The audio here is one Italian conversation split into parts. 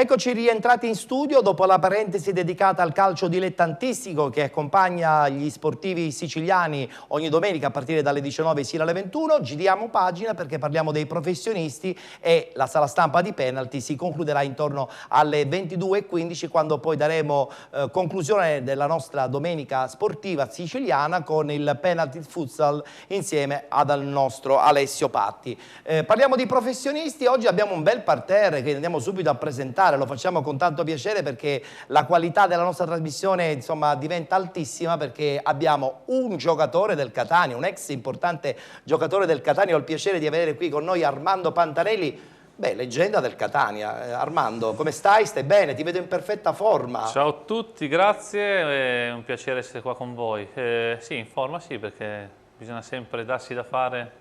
Eccoci rientrati in studio dopo la parentesi dedicata al calcio dilettantistico che accompagna gli sportivi siciliani ogni domenica a partire dalle 19 sino alle 21. Giriamo pagina perché parliamo dei professionisti e la sala stampa di penalty si concluderà intorno alle 22:15 quando poi daremo conclusione della nostra domenica sportiva siciliana con il penalty futsal insieme al nostro Alessio Patti. Parliamo di professionisti, oggi abbiamo un bel parterre che andiamo subito a presentare. Lo facciamo con tanto piacere perché la qualità della nostra trasmissione insomma diventa altissima, perché abbiamo un giocatore del Catania, un ex importante giocatore del Catania. Ho il piacere di avere qui con noi Armando Pantarelli, leggenda del Catania. Armando, come stai? Stai bene? Ti vedo in perfetta forma. Ciao a tutti, grazie, è un piacere essere qua con voi. Sì, in forma sì, perché bisogna sempre darsi da fare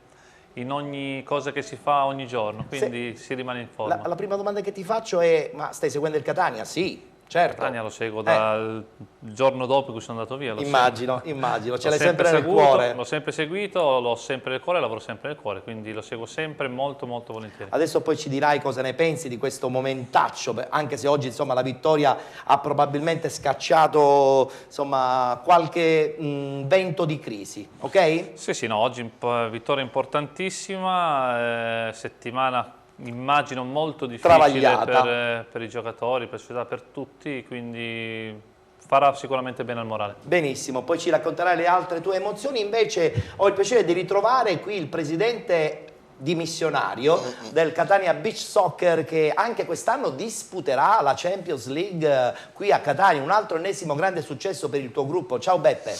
in ogni cosa che si fa ogni giorno, quindi si rimane in forma. La prima domanda che ti faccio è: ma stai seguendo il Catania? Sì, certo. Il Catania lo seguo dal giorno dopo che sono andato via. Immagino, ce l'hai sempre nel cuore. L'ho sempre seguito, l'ho sempre nel cuore, lavoro sempre nel cuore, quindi lo seguo sempre molto molto volentieri. Adesso poi ci dirai cosa ne pensi di questo momentaccio, anche se oggi insomma la vittoria ha probabilmente scacciato insomma qualche vento di crisi, ok? Sì, no, oggi vittoria importantissima, settimana immagino molto difficile per i giocatori, per la società, per tutti, quindi farà sicuramente bene al morale. Benissimo, poi ci racconterai le altre tue emozioni. Invece ho il piacere di ritrovare qui il presidente dimissionario del Catania Beach Soccer, che anche quest'anno disputerà la Champions League qui a Catania, un altro ennesimo grande successo per il tuo gruppo. Ciao Beppe.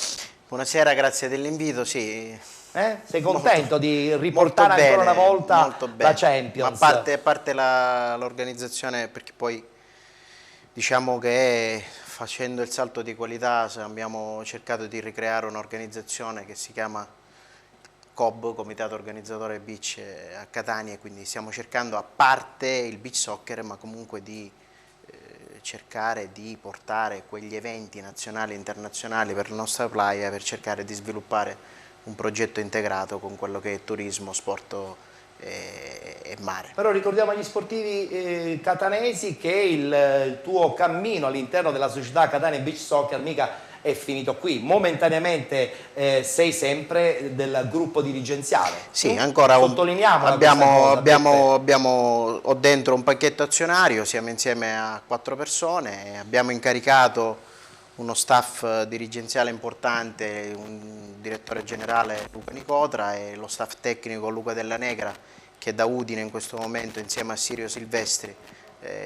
Buonasera, grazie dell'invito, sì. Sei contento di riportare ancora una volta la Champions? Ma a parte l'organizzazione, perché poi diciamo che facendo il salto di qualità abbiamo cercato di ricreare un'organizzazione che si chiama COB, Comitato Organizzatore Beach a Catania, quindi stiamo cercando, a parte il beach soccer, ma comunque di cercare di portare quegli eventi nazionali e internazionali per la nostra playa, per cercare di sviluppare un progetto integrato con quello che è turismo, sport e mare. Però ricordiamo agli sportivi catanesi che il tuo cammino all'interno della società Catania Beach Soccer mica è finito qui. Momentaneamente sei sempre del gruppo dirigenziale. Sì, ancora sottolineiamo ho dentro un pacchetto azionario, siamo insieme a 4 persone, abbiamo incaricato uno staff dirigenziale importante, un direttore generale Luca Nicotra e lo staff tecnico Luca Della Negra, che da Udine in questo momento insieme a Sirio Silvestri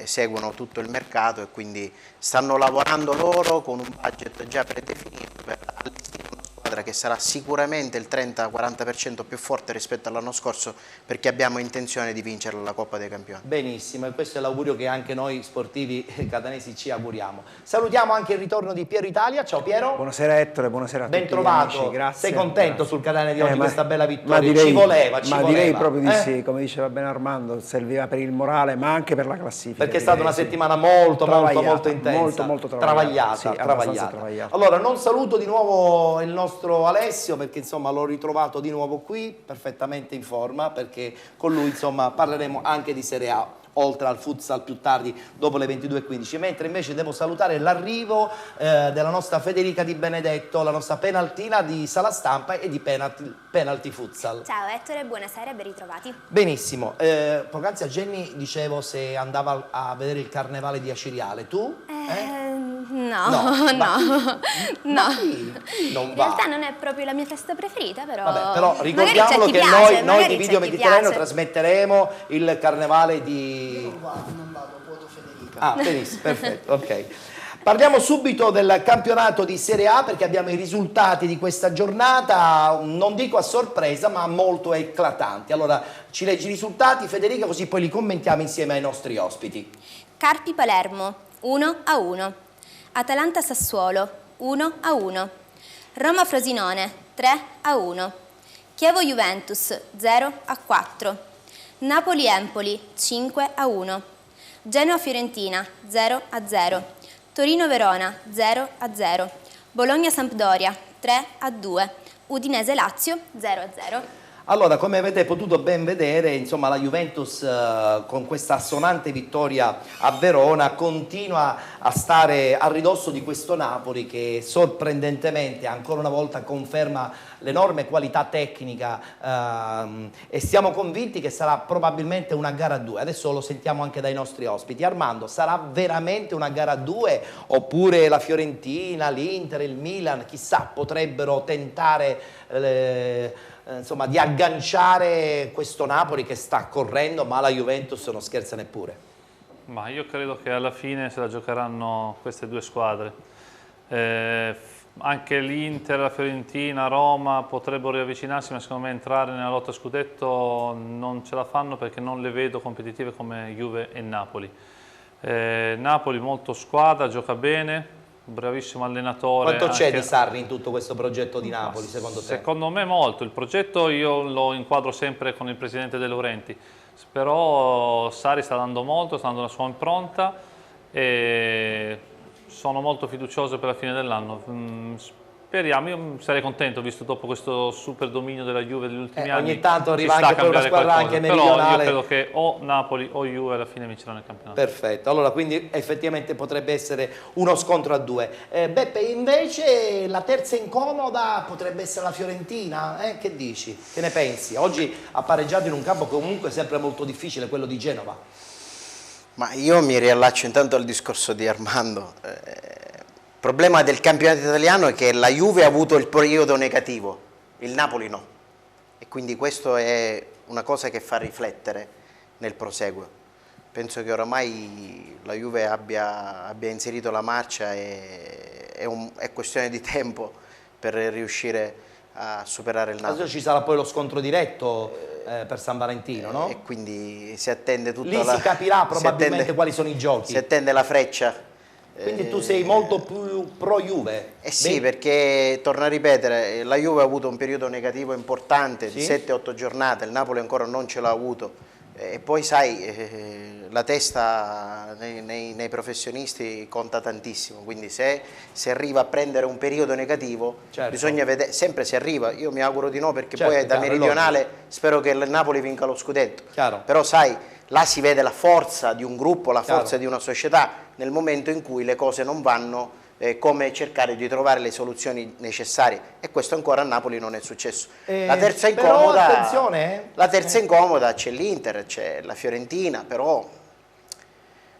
seguono tutto il mercato e quindi stanno lavorando loro con un budget già predefinito per allestire una squadra che sarà sicuramente il 30-40% più forte rispetto all'anno scorso, perché abbiamo intenzione di vincere la Coppa dei Campioni. Benissimo, e questo è l'augurio che anche noi sportivi catanesi ci auguriamo. Salutiamo anche il ritorno di Piero Italia. Ciao Piero. Buonasera Ettore, buonasera a tutti. Ben trovato. Amici, grazie. Sei contento sul Catania di oggi, questa bella vittoria? Direi, ci voleva. Direi proprio di sì, come diceva bene Armando, serviva per il morale ma anche per la classifica. Perché è stata una settimana molto intensa, molto travagliata. Allora non saluto di nuovo il nostro Alessio, perché insomma l'ho ritrovato di nuovo qui perfettamente in forma, perché con lui insomma parleremo anche di Serie A, oltre al futsal più tardi dopo le 22:15, mentre invece devo salutare l'arrivo della nostra Federica Di Benedetto, la nostra penaltina di sala stampa e di penalty futsal. Ciao Ettore, buonasera e ben ritrovati. Benissimo, poc'anzi a Jenny dicevo se andava a vedere il carnevale di Aciriale, tu? No. In realtà non è proprio la mia festa preferita, però... Vabbè, però ricordiamolo che noi di Video Mediterraneo trasmetteremo il carnevale di... Io non vado, voto Federica. Ah, benissimo, perfetto, ok. Parliamo subito del campionato di Serie A, perché abbiamo i risultati di questa giornata, non dico a sorpresa, ma molto eclatanti. Allora, ci leggi i risultati, Federica, così poi li commentiamo insieme ai nostri ospiti. Carpi Palermo, 1-1. Atalanta Sassuolo, 1-1. Roma Frosinone, 3-1. Chievo Juventus, 0-4. Napoli Empoli, 5-1. Genoa Fiorentina, 0-0. Torino Verona, 0-0. Bologna Sampdoria, 3-2. Udinese Lazio, 0-0. Allora, come avete potuto ben vedere, insomma, la Juventus con questa assonante vittoria a Verona continua a stare a ridosso di questo Napoli che sorprendentemente ancora una volta conferma l'enorme qualità tecnica e siamo convinti che sarà probabilmente una gara a due. Adesso lo sentiamo anche dai nostri ospiti. Armando, sarà veramente una gara a due oppure la Fiorentina, l'Inter, il Milan, chissà, potrebbero tentare insomma, di agganciare questo Napoli che sta correndo, ma la Juventus non scherza neppure? Ma io credo che alla fine se la giocheranno queste due squadre. Anche l'Inter, la Fiorentina, Roma potrebbero riavvicinarsi, ma secondo me entrare nella lotta scudetto non ce la fanno perché non le vedo competitive come Juve e Napoli. Napoli molto squadra, gioca bene, bravissimo allenatore. Quanto c'è di Sarri in tutto questo progetto di Napoli, secondo te? Secondo me molto. Il progetto io lo inquadro sempre con il presidente De Laurenti, però Sarri sta dando molto, sta dando la sua impronta e sono molto fiducioso per la fine dell'anno. Speriamo, io sarei contento visto dopo questo super dominio della Juve degli ultimi anni. Ogni tanto arriva ci sta anche a poi una cambiare squadra qualcosa. anche meridionale. Però io credo che o Napoli o Juve alla fine vinceranno il campionato. Perfetto, allora quindi effettivamente potrebbe essere uno scontro a due. Beppe, invece la terza incomoda potrebbe essere la Fiorentina, che dici? Che ne pensi? Oggi ha pareggiato in un campo comunque sempre molto difficile, quello di Genova. Ma io mi riallaccio intanto al discorso di Armando. Il problema del campionato italiano è che la Juve ha avuto il periodo negativo, il Napoli no. E quindi questo è una cosa che fa riflettere nel proseguo. Penso che oramai la Juve abbia inserito la marcia e è questione di tempo per riuscire a superare il Napoli. Adesso ci sarà poi lo scontro diretto per San Valentino, no? E quindi si attende tutta Lì si capirà probabilmente quali sono i giochi. Si attende la freccia. Quindi tu sei molto più pro Juve? Sì, perché, torno a ripetere, la Juve ha avuto un periodo negativo importante di 7-8 giornate, il Napoli ancora non ce l'ha avuto. E poi sai, la testa nei professionisti conta tantissimo, quindi se arriva a prendere un periodo negativo, bisogna vedere, sempre se arriva, io mi auguro di no perché poi da meridionale spero che il Napoli vinca lo scudetto, però sai, là si vede la forza di un gruppo, la forza di una società nel momento in cui le cose non vanno, come cercare di trovare le soluzioni necessarie e questo ancora a Napoli non è successo. La terza incomoda c'è l'Inter, c'è la Fiorentina, però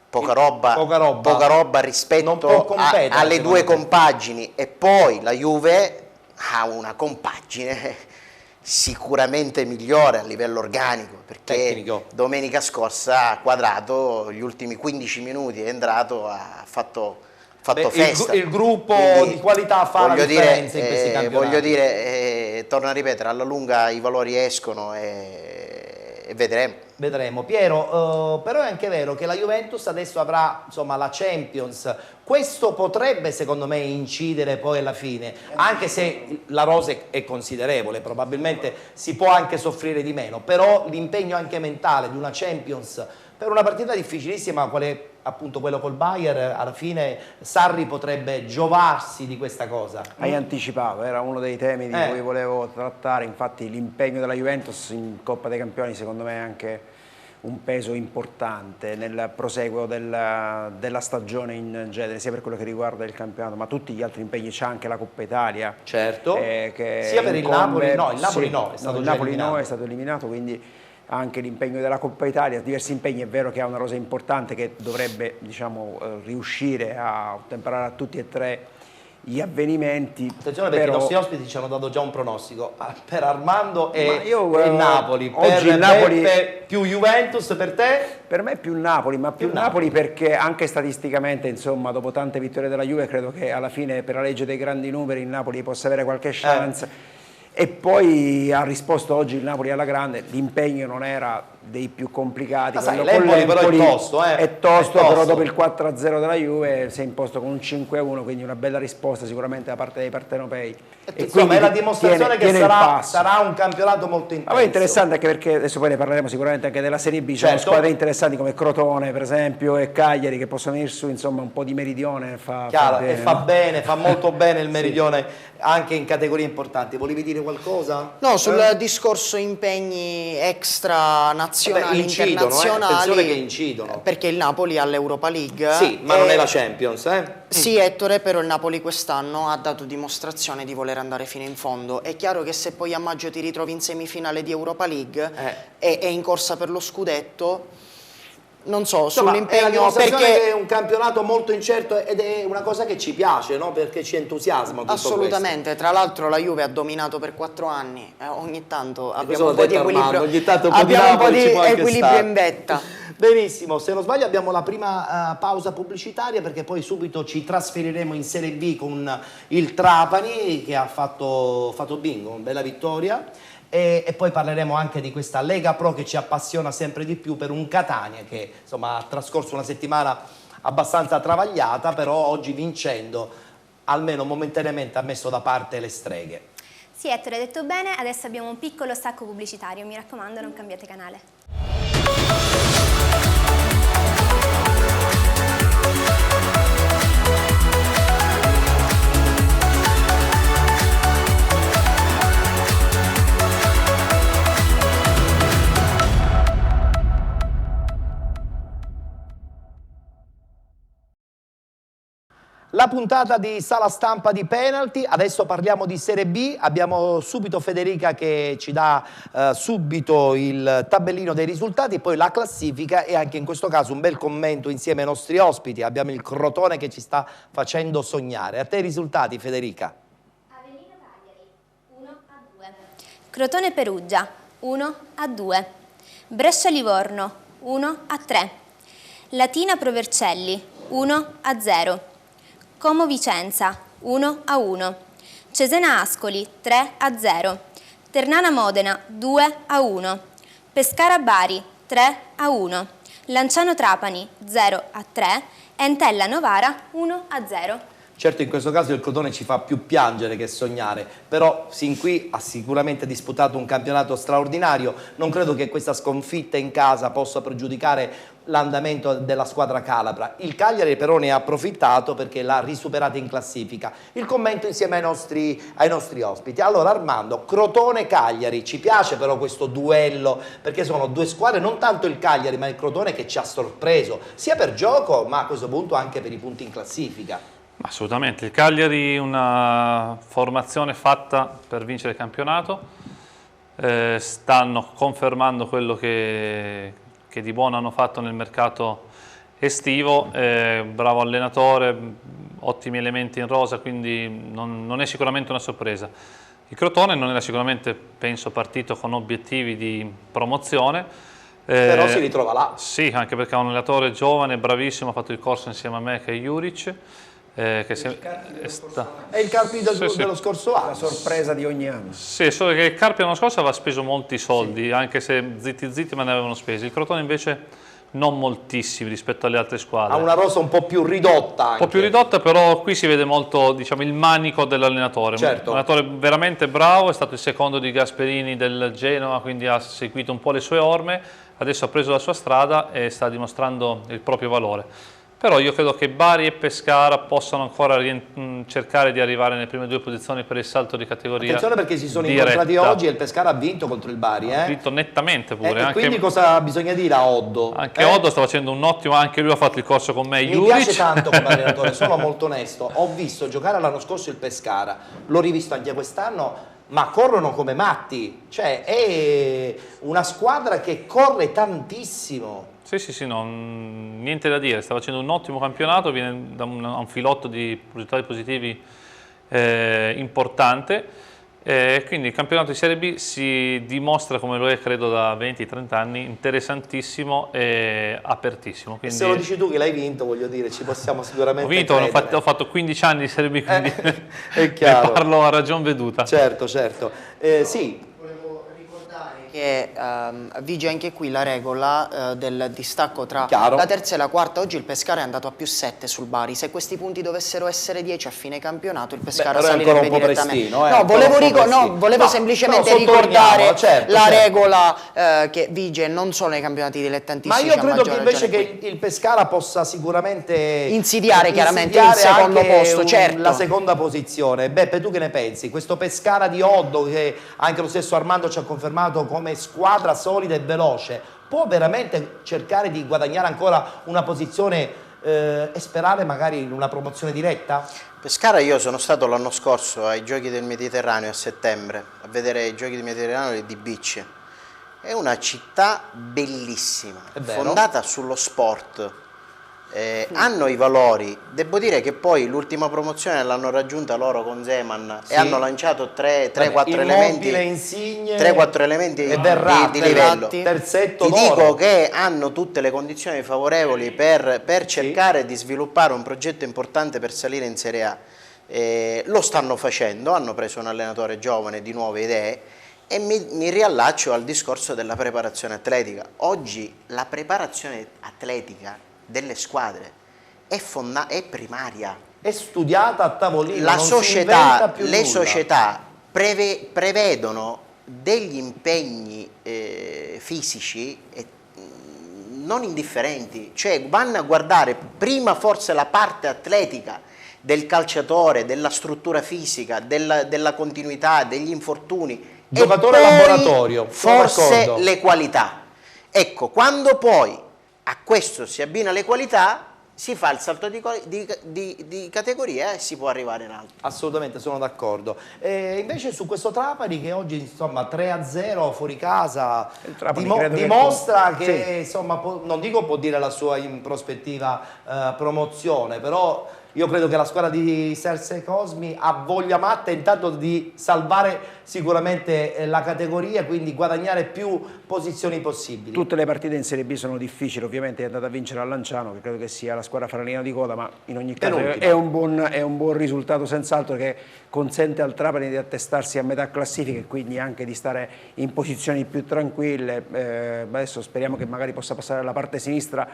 poca roba rispetto alle due compagini e poi la Juve ha una compagine sicuramente migliore a livello organico perché domenica scorsa Quadrato gli ultimi 15 minuti è entrato, ha fatto festa. Il gruppo di qualità fa la differenza in questi campionati. Voglio dire, torno a ripetere, alla lunga i valori escono e vedremo. Vedremo. Piero, però è anche vero che la Juventus adesso avrà insomma, la Champions. Questo potrebbe secondo me incidere poi alla fine, anche se la rosa è considerevole, probabilmente si può anche soffrire di meno, però l'impegno anche mentale di una Champions per una partita difficilissima quale appunto quello col Bayern, alla fine Sarri potrebbe giovarsi di questa cosa. Hai anticipato, era uno dei temi di cui volevo trattare, infatti l'impegno della Juventus in Coppa dei Campioni secondo me è anche un peso importante nel proseguo della stagione in genere, sia per quello che riguarda il campionato, ma tutti gli altri impegni, c'è anche la Coppa Italia. Certo, che sia per il Napoli, no, il Napoli no, è stato eliminato, quindi anche l'impegno della Coppa Italia, diversi impegni, è vero che ha una rosa importante che dovrebbe diciamo, riuscire a ottemperare a tutti e tre gli avvenimenti. Attenzione perché i nostri ospiti ci hanno dato già un pronostico per Armando e Napoli. Oggi per Napoli Beppe, più Juventus, per te? Per me più Napoli, ma più Napoli perché anche statisticamente, insomma, dopo tante vittorie della Juve, credo che alla fine per la legge dei grandi numeri il Napoli possa avere qualche chance. E poi ha risposto oggi il Napoli alla grande, l'impegno non era dei più complicati. Ma sai, Quello con l'Empoli però l'Empoli è tosto, è tosto, È tosto. però dopo il 4-0 della Juve si è imposto con un 5-1, quindi una bella risposta sicuramente da parte dei partenopei. Insomma, è la dimostrazione che tiene il passo. sarà un campionato molto intenso. Ma poi è interessante anche perché adesso poi ne parleremo sicuramente anche della Serie B, ci sono Certo. squadre interessanti come Crotone per esempio e Cagliari che possono venire su, insomma, un po' di meridione Chiaro, bene, e fa no? bene, fa molto bene il Meridione anche in categorie importanti. Volevi dire qualcosa? No, sul discorso impegni extra nazionali, incidono, internazionali, attenzione che incidono. perché il Napoli ha l'Europa League. Sì, ma non è la Champions, Sì, Ettore, però il Napoli quest'anno ha dato dimostrazione di voler andare fino in fondo. È chiaro che se poi a maggio ti ritrovi in semifinale di Europa League e in corsa per lo scudetto, non so, Insomma, è la sull'impegno, dimostrazione perché che è un campionato molto incerto ed è una cosa che ci piace, no? Perché ci entusiasma tutto assolutamente, tra l'altro la Juve ha dominato per 4 anni, ogni tanto questo abbiamo un po' di l'ha detto Armando, equilibrio, ogni tanto un po' di abbiamo un po' Napoli di ci può anche equilibrio stare. in vetta. Benissimo, se non sbaglio abbiamo la prima pausa pubblicitaria perché poi subito ci trasferiremo in Serie B con il Trapani che ha fatto bingo, una bella vittoria. E poi parleremo anche di questa Lega Pro che ci appassiona sempre di più per un Catania che insomma ha trascorso una settimana abbastanza travagliata, però oggi vincendo almeno momentaneamente ha messo da parte le streghe. Sì, Ettore, hai detto bene, adesso abbiamo un piccolo stacco pubblicitario, mi raccomando non cambiate canale. La puntata di Sala Stampa di Penalty, adesso parliamo di Serie B, abbiamo subito Federica che ci dà subito il tabellino dei risultati, poi la classifica e anche in questo caso un bel commento insieme ai nostri ospiti, abbiamo il Crotone che ci sta facendo sognare. A te i risultati Federica? Avellino Cagliari 1-2, Crotone Perugia 1-2, Brescia Livorno 1-3, Latina Provercelli 1-0, Como Vicenza 1-1, Cesena Ascoli 3-0, Ternana Modena 2-1, Pescara Bari 3-1, Lanciano Trapani 0-3, Entella Novara 1-0. Certo, in questo caso il Crotone ci fa più piangere che sognare, però sin qui ha sicuramente disputato un campionato straordinario. Non credo che questa sconfitta in casa possa pregiudicare l'andamento della squadra calabra. Il Cagliari però ne ha approfittato perché l'ha risuperata in classifica. Il commento insieme ai nostri ospiti. Allora Armando, Crotone-Cagliari, ci piace però questo duello perché sono due squadre, non tanto il Cagliari ma il Crotone che ci ha sorpreso, sia per gioco ma a questo punto anche per i punti in classifica. Assolutamente, il Cagliari una formazione fatta per vincere il campionato, stanno confermando quello che di buono hanno fatto nel mercato estivo, bravo allenatore, ottimi elementi in rosa, quindi non è sicuramente una sorpresa. Il Crotone non era sicuramente, penso, partito con obiettivi di promozione. Però si ritrova là. Sì, anche perché è un allenatore giovane, bravissimo, ha fatto il corso insieme a me che è Juric. È il Carpi dello scorso anno. La sorpresa di ogni anno. Sì, solo che il Carpi l'anno scorso aveva speso molti soldi, anche se zitti ma ne avevano spesi. Il Crotone invece non moltissimi rispetto alle altre squadre. Ha una rosa un po' più ridotta anche. Un po' più ridotta, però qui si vede molto, diciamo, il manico dell'allenatore. Certo. Un allenatore veramente bravo, è stato il secondo di Gasperini del Genoa, quindi ha seguito un po' le sue orme, adesso ha preso la sua strada e sta dimostrando il proprio valore. Però io credo che Bari e Pescara possano ancora cercare di arrivare nelle prime due posizioni per il salto di categoria. Attenzione perché si sono diretta. incontrati oggi e il Pescara ha vinto contro il Bari. Ha vinto nettamente pure. E quindi cosa bisogna dire a Oddo? Anche Oddo sta facendo un ottimo, anche lui ha fatto il corso con me. Mi piace tanto come allenatore, sono molto onesto. Ho visto giocare l'anno scorso il Pescara, l'ho rivisto anche quest'anno, ma corrono come matti. Cioè è una squadra che corre tantissimo. Sì, no, niente da dire, sta facendo un ottimo campionato, viene da un filotto di risultati positivi importante, quindi il campionato di Serie B si dimostra come lo è, credo, da 20-30 anni, interessantissimo e apertissimo. Quindi, e se lo dici tu che l'hai vinto, voglio dire, ci possiamo sicuramente ho vinto, credere. ho fatto 15 anni di Serie B, quindi è chiaro. ne parlo a ragion veduta. Certo. Sì. Volevo ricordare che vige anche qui la regola del distacco tra Chiaro. la terza e la quarta. Oggi il Pescara è andato a +7 sul Bari. Se questi punti dovessero essere 10 a fine campionato, il Pescara però è ancora salirebbe un po' direttamente. prestino, No, ancora volevo no, semplicemente no, ricordare sottolineiamo, certo, la certo. regola che vige non solo nei campionati Ma dilettantistici. io a credo maggior che invece ragione qui. che il Pescara possa sicuramente Insidiare chiaramente il secondo anche posto, certo. la seconda posizione. Beppe, tu che ne pensi? Questo Pescara di Oddo, che anche lo stesso Armando ci ha confermato come squadra solida e veloce, può veramente cercare di guadagnare ancora una posizione e sperare magari in una promozione diretta? Pescara, io sono stato l'anno scorso ai Giochi del Mediterraneo a settembre a vedere i Giochi del Mediterraneo di Beach. È una città bellissima, fondata sullo sport. Hanno i valori. Devo dire che poi l'ultima promozione l'hanno raggiunta loro con Zeman, sì, e hanno lanciato 3-4 Insigne, elementi e Verratti, di livello. Terzetto Ti d'oro. dico che hanno tutte le condizioni favorevoli per cercare di sviluppare un progetto importante per salire in Serie A. Lo stanno facendo, hanno preso un allenatore giovane di nuove idee. E mi riallaccio al discorso della preparazione atletica. Oggi la preparazione atletica delle squadre è primaria. È studiata a tavolino, La non si società, inventa più le nulla. società prevedono degli impegni fisici non indifferenti, cioè vanno a guardare prima forse la parte atletica del calciatore, della struttura fisica, della continuità, degli infortuni, Giocatore e poi laboratorio, sono forse d'accordo. le qualità. Ecco, quando poi a questo si abbina le qualità, si fa il salto di categoria e si può arrivare in alto. Assolutamente, sono d'accordo. Invece su questo Trapani che oggi insomma 3-0 fuori casa Il Trapani credo che dimostra che sì. insomma non dico può dire la sua in prospettiva promozione, però io credo che la squadra di Serse Cosmi ha voglia matta intanto di salvare sicuramente la categoria, quindi guadagnare più posizioni possibili. Tutte le partite in Serie B sono difficili, ovviamente è andata a vincere a Lanciano, che credo che sia la squadra faralina di coda, ma in ogni caso è un buon risultato senz'altro, che consente al Trapani di attestarsi a metà classifica e quindi anche di stare in posizioni più tranquille. Adesso speriamo che magari possa passare alla parte sinistra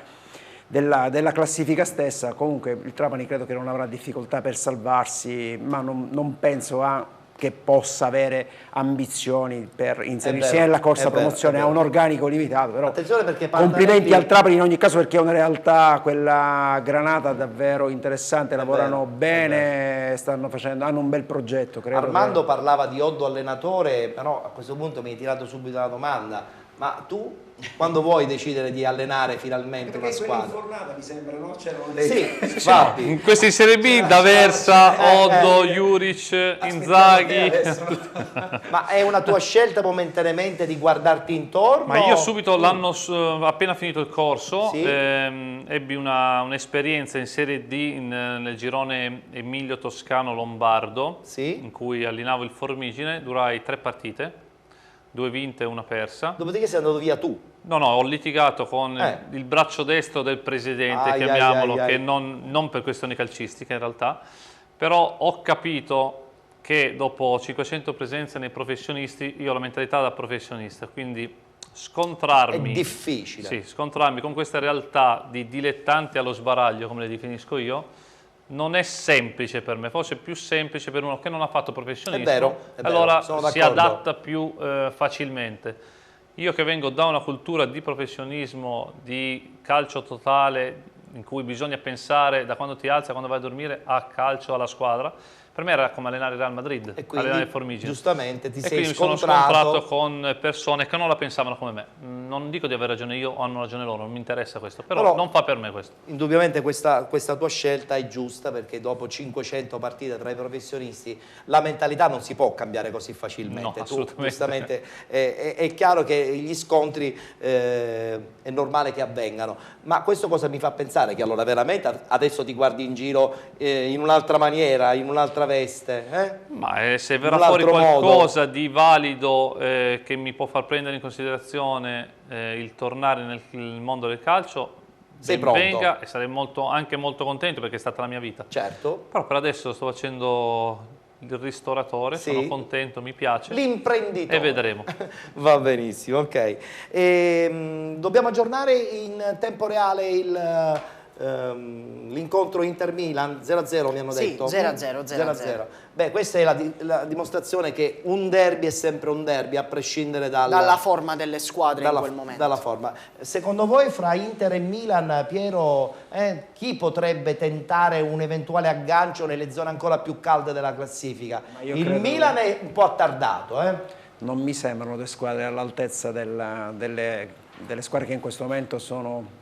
della classifica stessa. Comunque il Trapani credo che non avrà difficoltà per salvarsi, ma non penso che possa avere ambizioni per inserirsi nella corsa promozione. Ha un organico limitato, però attenzione, perché complimenti al Trapani in ogni caso, perché è una realtà, quella Granata, davvero interessante, lavorano bene, hanno un bel progetto. Credo Armando parlava di Oddo allenatore, però a questo punto mi hai tirato subito la domanda: ma tu quando vuoi decidere di allenare finalmente una squadra? mi sembra, no? Sì, infatti. In questi Serie B, D'Aversa, Oddo, Juric, Inzaghi. Ma è una tua scelta momentaneamente di guardarti intorno? Ma io subito appena finito il corso, Sì. ebbi un'esperienza in Serie D nel girone Emilio Toscano Lombardo, Sì. in cui allenavo il Formigine, durai 3 partite, 2 vinte e 1 persa. Dopodiché sei andato via tu. No, ho litigato con il braccio destro del presidente, chiamiamolo, che non per questioni calcistiche in realtà, però ho capito che dopo 500 presenze nei professionisti, io ho la mentalità da professionista, quindi scontrarmi... È difficile. Sì, scontrarmi con queste realtà di dilettanti allo sbaraglio, come le definisco io, non è semplice per me, forse è più semplice per uno che non ha fatto professionismo, È vero, allora sono si d'accordo. adatta più facilmente. Io che vengo da una cultura di professionismo, di calcio totale, in cui bisogna pensare da quando ti alzi a quando vai a dormire a calcio, alla squadra, per me era come allenare il Real Madrid, E quindi, allenare il Formigine. giustamente, ti E sei quindi mi sono scontrato scontrato con persone che non la pensavano come me. Non dico di aver ragione io o hanno ragione loro, non mi interessa questo, però non fa per me questo. Indubbiamente questa tua scelta è giusta, perché dopo 500 partite tra i professionisti la mentalità non si può cambiare così facilmente. No, Tu, assolutamente. giustamente, è chiaro che gli scontri è normale che avvengano, ma questo cosa mi fa pensare? Che allora veramente adesso ti guardi in giro in un'altra maniera, in un'altra veste? Ma se In verrà un fuori altro modo. qualcosa di valido che mi può far prendere in considerazione il tornare nel mondo del calcio, Sei ben pronto? venga, e sarei anche molto contento, perché è stata la mia vita. Certo. Però per adesso sto facendo il ristoratore, Sì. sono contento, mi piace. L'imprenditore. E vedremo. Va benissimo, ok. Dobbiamo aggiornare in tempo reale l'incontro Inter-Milan 0-0, mi hanno Sì, detto? 0-0, 0-0. Beh, questa è la dimostrazione che un derby è sempre un derby, a prescindere dalla forma delle squadre in quel momento. dalla forma. Secondo voi fra Inter e Milan, Piero, chi potrebbe tentare un eventuale aggancio nelle zone ancora più calde della classifica? Il Milan è un po' attardato, Non mi sembrano due squadre all'altezza delle squadre che in questo momento sono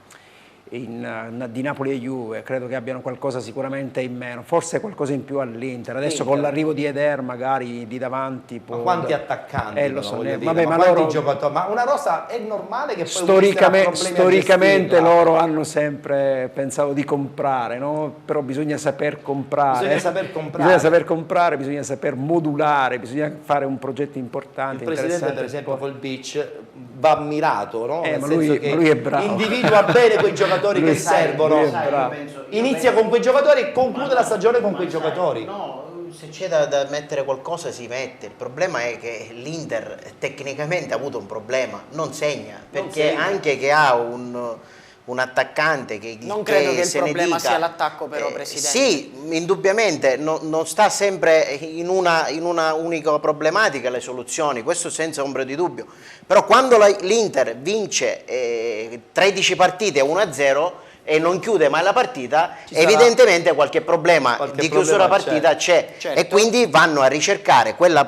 di Napoli e Juve. Credo che abbiano qualcosa sicuramente in meno, forse qualcosa in più all'Inter. Adesso con l'arrivo di Eder magari di davanti può... Ma quanti attaccanti? lo so, voglio dire, vabbè, ma ma quanti loro... giocatori? Ma una rosa è normale che poi storicamente loro hanno sempre pensato di comprare, no? Però bisogna saper comprare. Bisogna saper comprare. Bisogna saper comprare, bisogna saper modulare, bisogna fare un progetto importante. Il presidente, per esempio, col Beach va ammirato, no? Nel ma senso lui è bravo. individua bene quei giocatori che servono. bravo. Inizia con quei giocatori e conclude la stagione con quei giocatori. No, se c'è da mettere qualcosa si mette. Il problema è che l'Inter tecnicamente ha avuto un problema, non segna, perché anche che ha un attaccante che non credo che il se ne problema dica, sia l'attacco, però, Presidente. Sì, indubbiamente non sta sempre in una unica problematica le soluzioni, questo senza ombra di dubbio, però quando l'Inter vince 13 partite 1-0 e non chiude mai la partita, evidentemente qualche problema di chiusura partita c'è. Certo. E quindi vanno a ricercare quella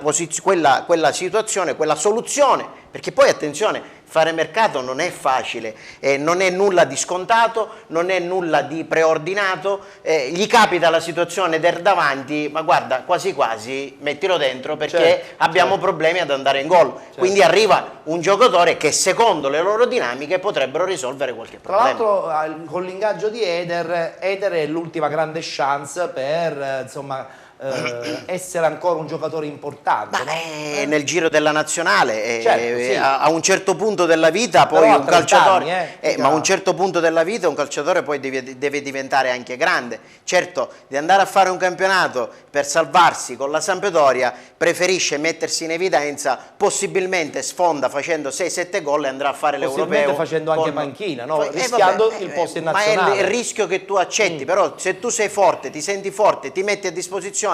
situazione, quella soluzione, perché poi attenzione, fare mercato non è facile, non è nulla di scontato, non è nulla di preordinato, gli capita la situazione del davanti, ma guarda, quasi quasi mettilo dentro perché abbiamo problemi ad andare in gol. Quindi arriva un giocatore che secondo le loro dinamiche potrebbero risolvere qualche problema. Tra l'altro con l'ingaggio di Eder è l'ultima grande chance per insomma essere ancora un giocatore importante. Ma no? nel giro della nazionale, Certo, sì. a un certo punto della vita poi Però a un 30 calciatore, anni, ma a un certo punto della vita un calciatore poi deve diventare anche grande. Certo, di andare a fare un campionato per salvarsi con la Sampdoria preferisce mettersi in evidenza, possibilmente sfonda facendo 6-7 gol e andrà a fare l'europeo. Facendo anche panchina, no? Rischiando il posto in nazionale. Ma è il rischio che tu accetti, però se tu sei forte, ti senti forte, ti metti a disposizione,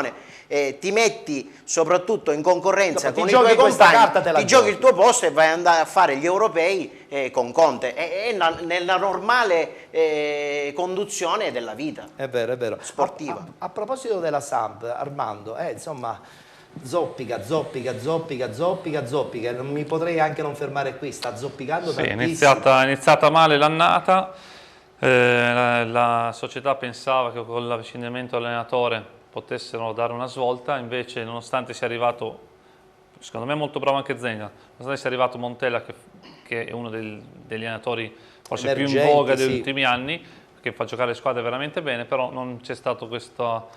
ti metti soprattutto in concorrenza con i tuoi compagni, ti giochi il tuo posto e vai ad andare a fare gli europei con Conte. È nella normale conduzione della vita. È vero. Sportiva. A proposito della Samp, Armando, insomma, zoppica, non mi potrei anche non fermare qui, sta zoppicando tantissimo. È iniziata male l'annata, la società pensava che con l'avvicinamento dell'allenatore potessero dare una svolta, invece nonostante sia arrivato, secondo me molto bravo anche Zegna, nonostante sia arrivato Montella che è uno degli allenatori forse più in voga degli ultimi anni, che fa giocare le squadre veramente bene, però non c'è stato questo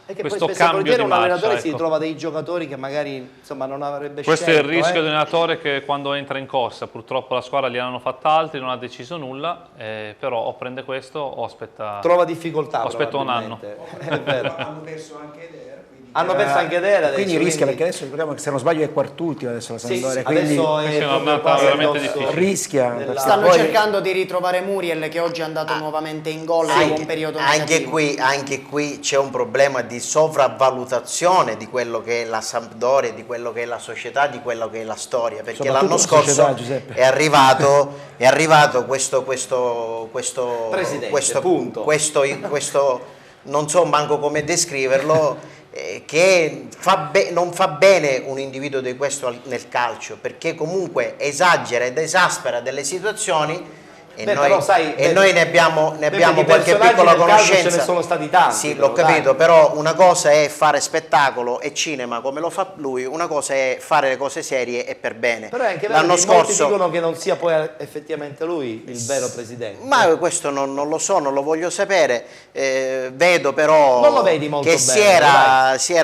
cambio di un marcia. allenatore si trova dei giocatori che magari insomma non avrebbe Questo scelto. È il rischio dell'allenatore che quando entra in corsa, purtroppo la squadra gli hanno fatta altri, non ha deciso nulla, però o prende questo o aspetta. Trova difficoltà. O aspetta un anno. È vero. Hanno perso anche Eder. Hanno perso anche Eder adesso. Quindi rischia, perché adesso ricordiamo che se non sbaglio è quart'ultimo adesso la Sampdoria. Adesso è un'annata veramente difficile. Rischia. Stanno cercando di ritrovare Muriel, che oggi è andato nuovamente in gol dopo un periodo negativo. Anche qui c'è un problema di sopravvalutazione di quello che è la Sampdoria, di quello che è la società, di quello che è la storia, perché l'anno scorso è arrivato questo presidente, punto. questo non so manco come descriverlo, che non fa bene un individuo di questo nel calcio, perché comunque esagera ed esaspera delle situazioni. Noi ne abbiamo qualche piccola conoscenza. Ce ne sono stati tanti. Sì, l'ho capito, però una cosa è fare spettacolo e cinema come lo fa lui, una cosa è fare le cose serie e per bene. Però è anche vero che molti dicono che non sia poi effettivamente lui il vero presidente. Ma questo non lo so, non lo voglio sapere. Vedo però non lo vedi molto che bene, si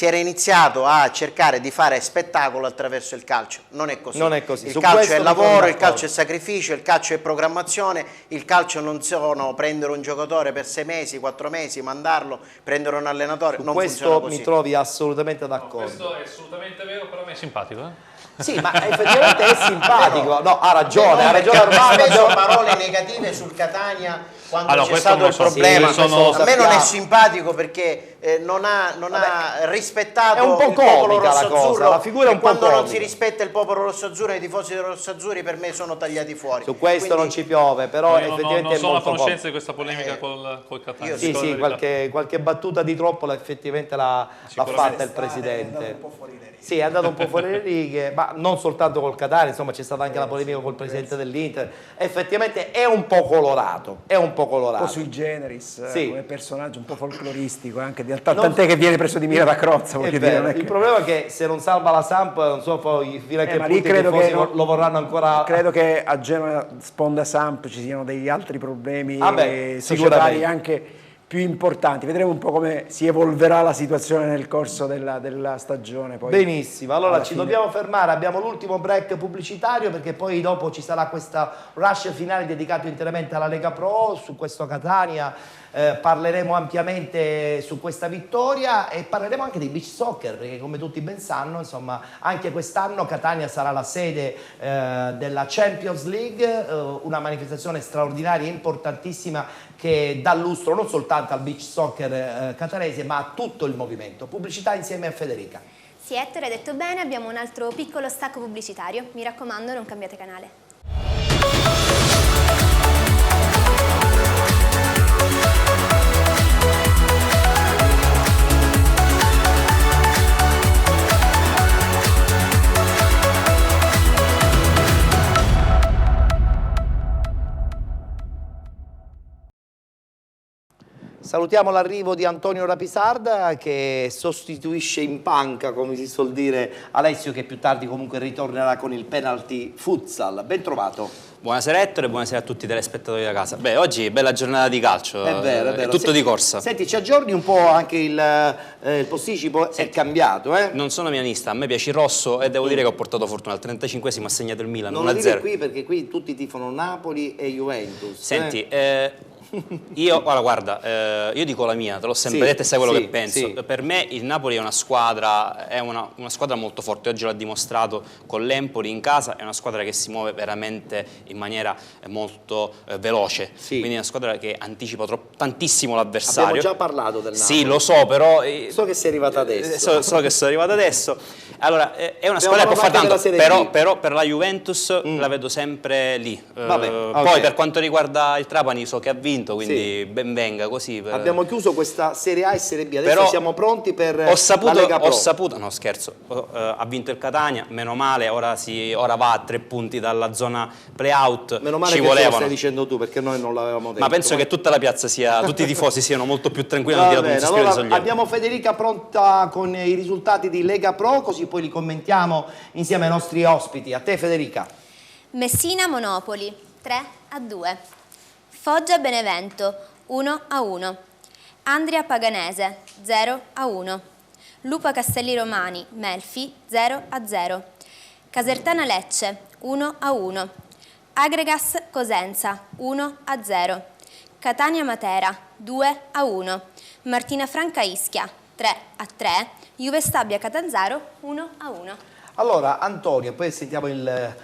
era iniziato a cercare di fare spettacolo attraverso il calcio. Non è così. Non è così. Il calcio è lavoro, il calcio è sacrificio, il calcio è programmazione. Il calcio non sono prendere un giocatore per 6 mesi, 4 mesi, mandarlo, prendere un allenatore, Su non funziona questo così. mi trovi assolutamente d'accordo. Questo è assolutamente vero, però a me è simpatico. Sì, ma effettivamente è simpatico. No, ha ragione Perché Armando. ha speso parole negative sul Catania quando Allora, c'è questo stato non il lo so. problema. Sì, questo lo A me non è sappiamo. simpatico perché non ha rispettato È un po' il popolo comica la rossoazzurro, cosa, la figura è e un po' quando non comica. si rispetta il popolo rossoazzurro e i tifosi rossoazzurri per me sono tagliati fuori. Su questo Quindi, non ci piove, però Io effettivamente non è sono a molto conoscenza comico. di questa polemica col Catania. Io Sì, dico la sì, verità. qualche battuta di troppo effettivamente l'ha fatta il presidente. Sì, è andato un po' fuori le righe, ma non soltanto col Catania, insomma c'è stata anche la polemica col presidente dell'Inter. Effettivamente è un po' colorato, Un po' sui generis, Sì. come personaggio un po' folcloristico, anche tant'è che viene preso di mira da Crozza. È voglio vero. dire, non è Il che- problema è che se non salva la Samp, non so poi fino a che ma lì punto i credo tifosi che lo vorranno ancora. Credo che a Genova Sponda Samp ci siano degli altri problemi Vabbè, societari sicuramente. anche più importanti. Vedremo un po' come si evolverà la situazione nel corso della stagione. Poi, Benissimo, allora alla ci fine- dobbiamo fermare, abbiamo l'ultimo break pubblicitario perché poi dopo ci sarà questa rush finale dedicato interamente alla Lega Pro, su questo Catania parleremo ampiamente su questa vittoria e parleremo anche di beach soccer perché come tutti ben sanno, insomma, anche quest'anno Catania sarà la sede della Champions League, una manifestazione straordinaria e importantissima che dà lustro non soltanto al beach soccer catanese ma a tutto il movimento. Pubblicità insieme a Federica. Sì, Ettore, hai detto bene, abbiamo un altro piccolo stacco pubblicitario. Mi raccomando, non cambiate canale. Salutiamo l'arrivo di Antonio Rapisarda che sostituisce in panca, come si suol dire, Alessio che più tardi comunque ritornerà con il penalty futsal. Ben trovato. Buonasera Ettore e buonasera a tutti i telespettatori da casa. Beh, oggi bella giornata di calcio, È vero, è vero. tutto di corsa. Senti, ci aggiorni un po' anche il posticipo, è cambiato, eh? Non sono milanista, a me piace il rosso e devo dire che ho portato fortuna. Al 35esimo ha segnato il Milan, Non lo dire 1-0. qui perché qui tutti tifano Napoli e Juventus. Senti, io dico la mia, te l'ho sempre Sì, detto e sai quello sì, che penso. sì. Per me il Napoli è una squadra molto forte, oggi l'ha dimostrato con l'Empoli in casa, è una squadra che si muove veramente in maniera molto veloce, Sì. quindi è una squadra che anticipa tantissimo l'avversario. Abbiamo già parlato del Napoli. Sì, lo so, però So che sei arrivata adesso. so che sono arrivato adesso. Allora, è una Abbiamo squadra che può fare parlato tanto, della Serie B. però per la Juventus la vedo sempre lì. Vabbè, ok. Poi per quanto riguarda il Trapani so che ha vinto, quindi Sì. ben venga così. Abbiamo chiuso questa Serie A e Serie B, adesso Però siamo pronti per ho la saputo, Lega Pro. no scherzo, ha vinto il Catania, meno male, ora va a 3 punti dalla zona play-out, Meno male ci che te lo volevano. stai dicendo tu perché noi non l'avevamo detto. Ma penso che tutta la piazza tutti i tifosi siano molto più tranquilli, Va hanno tirato un bene, sospiro di allora sollievo. abbiamo Federica pronta con i risultati di Lega Pro, così poi li commentiamo insieme ai nostri ospiti. A te Federica. Messina Monopoli 3-2. Foggia Benevento 1-1. Andria Paganese 0-1. Lupa Castelli Romani Melfi 0-0. Casertana Lecce 1-1. Agregas Cosenza 1-0. Catania Matera 2-1. Martina Franca Ischia 3-3. Juve Stabia Catanzaro 1-1. Allora Antonio, poi sentiamo il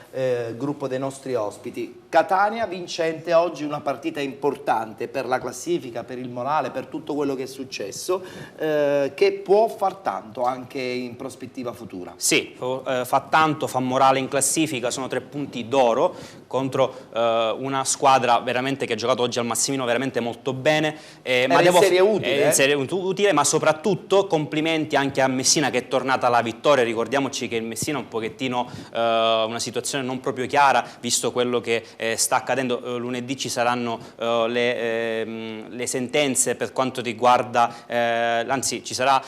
gruppo dei nostri ospiti. Catania vincente oggi, una partita importante per la classifica, per il morale, per tutto quello che è successo, che può far tanto anche in prospettiva futura. Sì, fa tanto, fa morale in classifica, sono 3 punti d'oro contro una squadra veramente che ha giocato oggi al Massimino veramente molto bene. Era in serie utile, in serie utile, ma soprattutto complimenti anche a Messina che è tornata alla vittoria. Ricordiamoci che il Messina è un pochettino una situazione non proprio chiara, visto quello che sta accadendo. Lunedì ci saranno le sentenze per quanto riguarda, anzi ci sarà,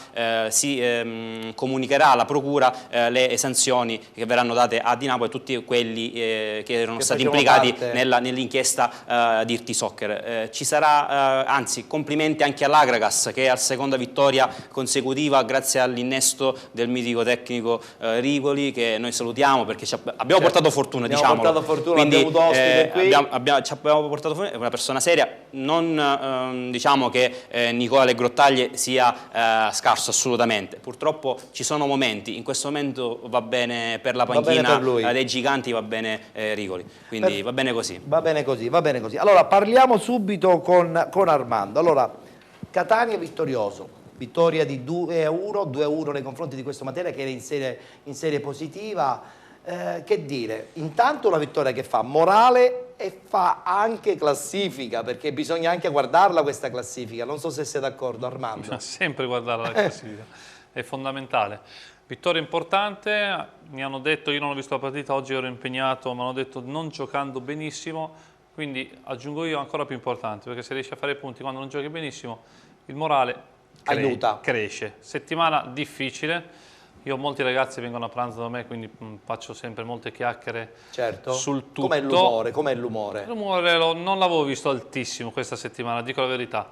comunicherà la procura le sanzioni che verranno date a Di Napoli e tutti quelli che erano stati implicati nell'inchiesta di Irti Soccer. Ci sarà, anzi, complimenti anche all'Agragas che è al seconda vittoria consecutiva grazie all'innesto del mitico tecnico Riva Rigoli, che noi salutiamo perché abbiamo portato fortuna, abbiamo diciamolo. portato fortuna, Quindi, abbiamo avuto ospite qui. ci abbiamo portato fortuna, è una persona seria, non diciamo che Nicola Le Grottaglie sia scarso assolutamente, purtroppo ci sono momenti, in questo momento va bene per la panchina dei giganti, va bene Rigoli, quindi va bene così. Va bene così, va bene così. Allora parliamo subito con Armando. Allora, Catania vittorioso, vittoria di 2-1 nei confronti di questo Matera che era in serie positiva. Che dire, intanto una vittoria che fa morale e fa anche classifica, perché bisogna anche guardarla questa classifica, non so se sei d'accordo Armando. Bisogna sempre guardarla la classifica, è fondamentale. Vittoria importante, mi hanno detto, io non ho visto la partita, oggi ero impegnato, mi hanno detto non giocando benissimo, quindi aggiungo io ancora più importante, perché se riesci a fare punti quando non giochi benissimo, il morale aiuta. Cresce. Settimana difficile. Io ho molti ragazzi che vengono a pranzo da me, quindi faccio sempre molte chiacchiere sul tutto. Com'è l'umore? Com'è l'umore? L'umore non l'avevo visto altissimo questa settimana, dico la verità.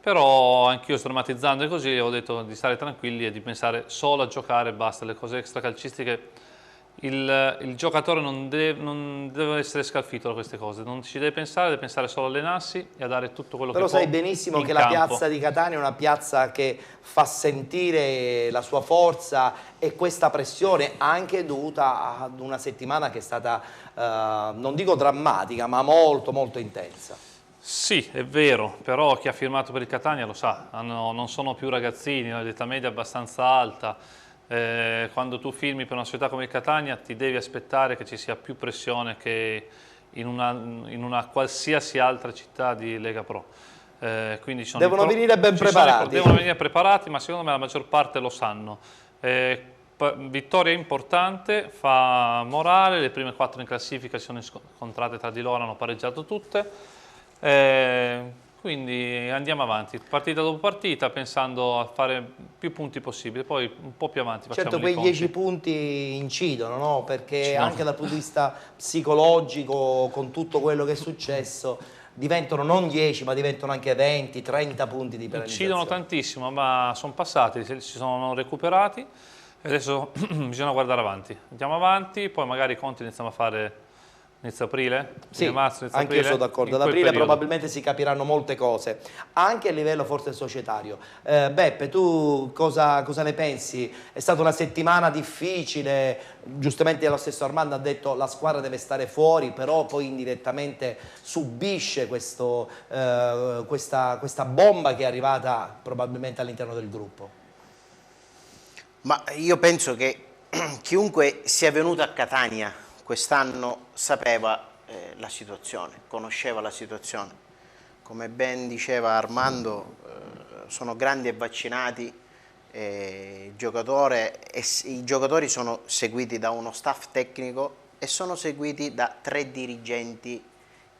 Però anch'io sto dramatizzando e così ho detto di stare tranquilli e di pensare solo a giocare e basta. Le cose extracalcistiche, il giocatore non deve essere scalfito da queste cose, non ci deve pensare solo a allenarsi e a dare tutto quello che può. Però sai benissimo che la piazza di Catania è una piazza che fa sentire la sua forza e questa pressione anche dovuta ad una settimana che è stata, non dico drammatica, ma molto molto intensa. Sì, è vero, però chi ha firmato per il Catania lo sa, non sono più ragazzini, l'età media è abbastanza alta. Quando tu firmi per una società come il Catania ti devi aspettare che ci sia più pressione che in una qualsiasi altra città di Lega Pro. Quindi devono venire ben preparati. Devono venire preparati, ma secondo me la maggior parte lo sanno. Vittoria importante, fa morale, le prime 4 in classifica si sono incontrate tra di loro, hanno pareggiato tutte. Quindi andiamo avanti, partita dopo partita, pensando a fare più punti possibili, poi un po' più avanti facciamo certo, quei 10 punti incidono, no? Perché anche dal punto di vista psicologico, con tutto quello che è successo, diventano non 10, ma diventano anche 20, 30 punti di penalizzazione. Incidono tantissimo, ma sono passati, si sono recuperati e adesso bisogna guardare avanti. Andiamo avanti, poi magari i conti iniziamo a fare... Inizio aprile? Sì, marzo, anche io sono d'accordo. Ad aprile probabilmente si capiranno molte cose, anche a livello forse societario. Beppe, tu cosa ne pensi? È stata una settimana difficile, giustamente lo stesso Armando ha detto la squadra deve stare fuori, però poi indirettamente subisce questa bomba che è arrivata probabilmente all'interno del gruppo. Ma io penso che chiunque sia venuto a Catania quest'anno sapeva la situazione, conosceva la situazione. Come ben diceva Armando, sono grandi e vaccinati, i giocatori sono seguiti da uno staff tecnico e sono seguiti da 3 dirigenti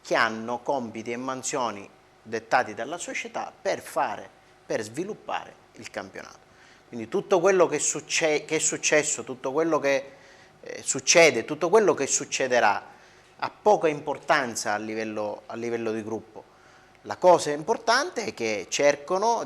che hanno compiti e mansioni dettati dalla società per sviluppare il campionato. Quindi tutto quello che è successo, tutto quello che succede, tutto quello che succederà ha poca importanza a livello di gruppo. La cosa importante è che cercano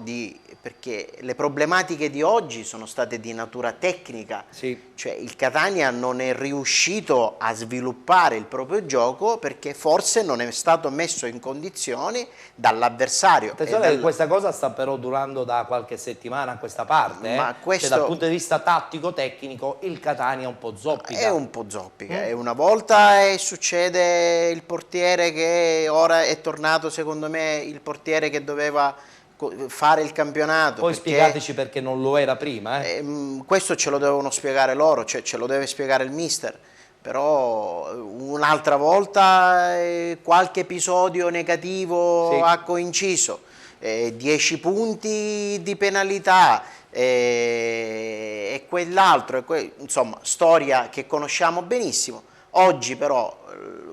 perché le problematiche di oggi sono state di natura tecnica, sì. Cioè il Catania non è riuscito a sviluppare il proprio gioco perché forse non è stato messo in condizioni dall'avversario. Attenzione che questa cosa sta però durando da qualche settimana a questa parte, Ma questo... cioè, dal punto di vista tattico-tecnico il Catania è un po' zoppica. È un po' zoppica, e una volta succede il portiere che ora è tornato, secondo me, il portiere che doveva fare il campionato. Poi spiegateci perché non lo era prima. Questo ce lo devono spiegare loro, cioè ce lo deve spiegare il mister. Però un'altra volta qualche episodio negativo ha coinciso, 10 punti di penalità e quell'altro, insomma storia che conosciamo benissimo. Oggi però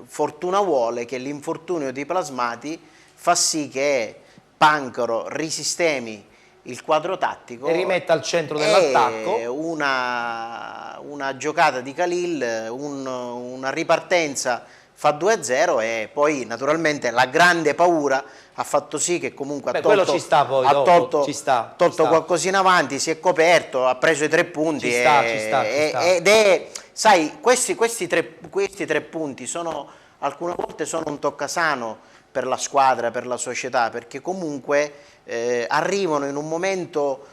fortuna vuole che l'infortunio di Plasmati fa sì che Pancaro risistemi il quadro tattico e rimetta al centro dell'attacco una giocata di Khalil, una ripartenza fa 2-0 e poi naturalmente la grande paura ha fatto sì che comunque Beh, quello ci sta poi dopo, tolto, ci sta. qualcosina avanti, si è coperto, ha preso i 3 punti Ci sta. ed è, sai, questi tre punti sono, alcune volte sono un toccasano per la squadra, per la società, perché comunque arrivano in un momento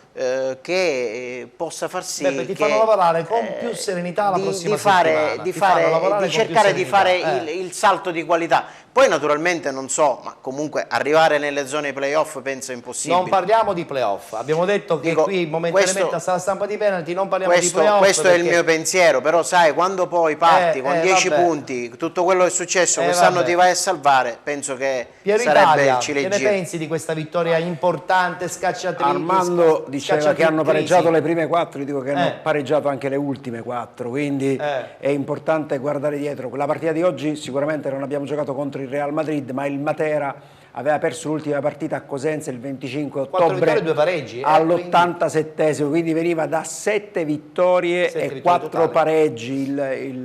che possa far sì Beh, ti che, fanno lavorare con più serenità la prossima settimana. di cercare di fare il salto di qualità. Poi naturalmente non so, ma comunque arrivare nelle zone playoff penso impossibile. Non parliamo di playoff, abbiamo detto che qui momentaneamente sta la stampa di penalty, non parliamo di playoff. Questo è il mio pensiero, però sai, quando poi parti con 10 punti, tutto quello che è successo quest'anno ti vai a salvare, penso che Piero sarebbe Italia, il che ne ciliegino. pensi di questa vittoria importante, scacciatrice? Armando diceva che hanno pareggiato le prime 4, io dico che hanno Eh. pareggiato anche le ultime 4, quindi è importante guardare dietro. La partita di oggi sicuramente non abbiamo giocato contro il Real Madrid, ma il Matera aveva perso l'ultima partita a Cosenza il 25 4 ottobre vittorie e 2 pareggi, all'87esimo, quindi veniva da 7 vittorie e 4 totali. pareggi.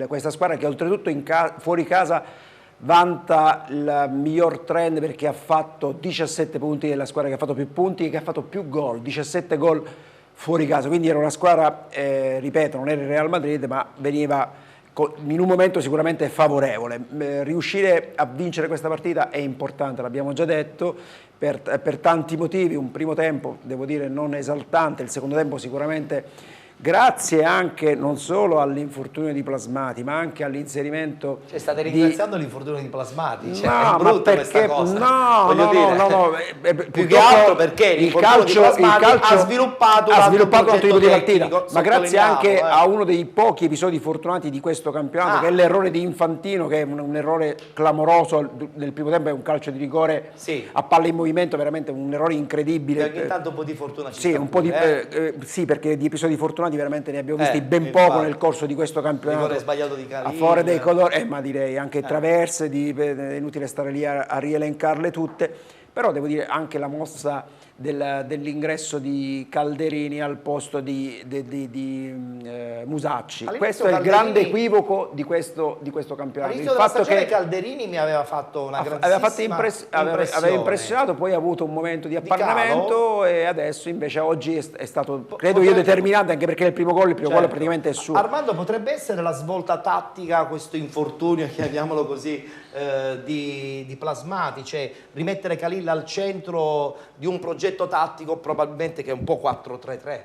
Questa squadra che oltretutto fuori casa vanta il miglior trend perché ha fatto 17 punti, della squadra che ha fatto più punti e che ha fatto più gol, 17 gol fuori casa, quindi era una squadra, ripeto, non era il Real Madrid, ma veniva in un momento sicuramente favorevole. Riuscire a vincere questa partita è importante, l'abbiamo già detto, per tanti motivi. Un primo tempo, devo dire, non esaltante, il secondo tempo sicuramente grazie anche non solo all'infortunio di Plasmati, ma anche all'inserimento. Cioè, state ringraziando l'infortunio di Plasmati? Cioè, No, è brutta ma perché questa cosa. no, Più che altro perché il calcio ha sviluppato un altro tipo di partita, tecnico, ma grazie anche sottolineiamo, a uno dei pochi episodi fortunati di questo campionato, che è l'errore di Infantino, che è un errore clamoroso nel primo tempo, è un calcio di rigore a palla in movimento, veramente un errore incredibile. Ogni tanto un po' di fortuna ci sì, sta un po' pure, sì, perché di episodi fortunati veramente ne abbiamo visti ben infatti. poco nel corso di questo campionato. Rigore sbagliato di Carillo, a favore dei colori, ma direi anche traverse, è inutile stare lì a rielencarle tutte, però devo dire anche la mossa dell'ingresso di Calderini al posto di Musacci. Questo è il grande equivoco di questo campionato. Il fatto che Calderini mi aveva fatto una grandissima aveva impressionato, poi ha avuto un momento di appannamento e adesso invece oggi è stato, credo io, determinante, anche perché il primo gol praticamente è suo. Armando, potrebbe essere la svolta tattica, questo infortunio, chiamiamolo così, di Plasmati, cioè rimettere Khalil al centro di un progetto tattico probabilmente che è un po' 4-3-3?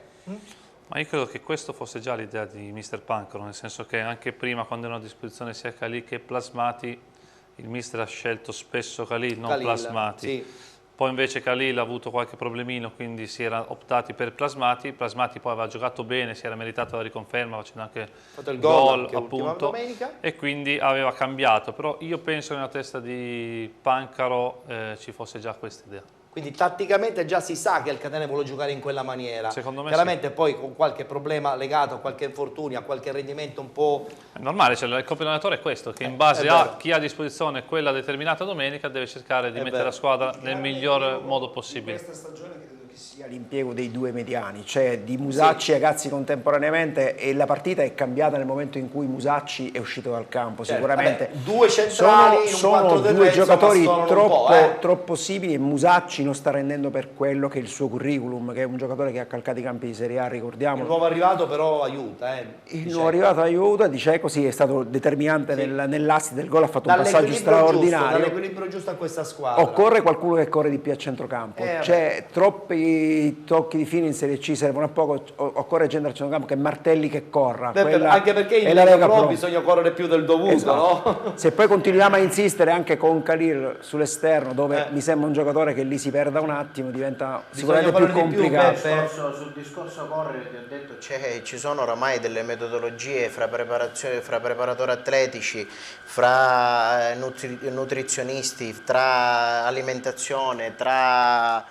Ma io credo che questo fosse già l'idea di Mister Pancaro, nel senso che anche prima, quando erano a disposizione sia Khalil che Plasmati, il Mister ha scelto spesso Khalil, non Plasmati. Sì. Poi invece Khalil ha avuto qualche problemino, quindi si era optati per Plasmati. Plasmati poi aveva giocato bene, si era meritato la riconferma, facendo anche il gol appunto, e quindi aveva cambiato. Però io penso che nella testa di Pancaro ci fosse già questa idea. Quindi tatticamente già si sa che il Catania vuole giocare in quella maniera. Secondo me chiaramente sì. Poi con qualche problema legato a qualche infortunio, a qualche rendimento un po'... È normale, cioè, il compito dell'allenatore è questo, che in base a chi ha a disposizione quella determinata domenica deve cercare di mettere la squadra nel miglior modo possibile. Questa stagione credo che sia l'impiego dei due mediani, cioè di Musacci e Agazzi contemporaneamente, e la partita è cambiata nel momento in cui Musacci è uscito dal campo, sicuramente. Vabbè, due centrali sono due giocatori troppo simili, e Musacci non sta rendendo per quello che è il suo curriculum, che è un giocatore che ha calcato i campi di Serie A, ricordiamo. Il nuovo arrivato però aiuta. Il nuovo arrivato aiuta, dice così, è stato determinante nell'asse del gol, ha fatto un passaggio straordinario. Dall'equilibrio giusto a questa squadra. Occorre qualcuno che corre di più a centrocampo, c'è troppi tocchi di fine in Serie C, servono a poco, occorre gente al centrocampo, che Martelli che corra. Anche perché in Lega Pro bisogna correre più del dovuto, esatto. No? Se poi continuiamo a insistere anche con Khalil sull'esterno, dove mi sembra un giocatore che lì si perda un attimo, diventa sicuramente più complicato. Sul discorso correre ti ho detto, ci sono oramai delle metodologie fra preparatori atletici, fra nutrizionisti, tra alimentazione, tra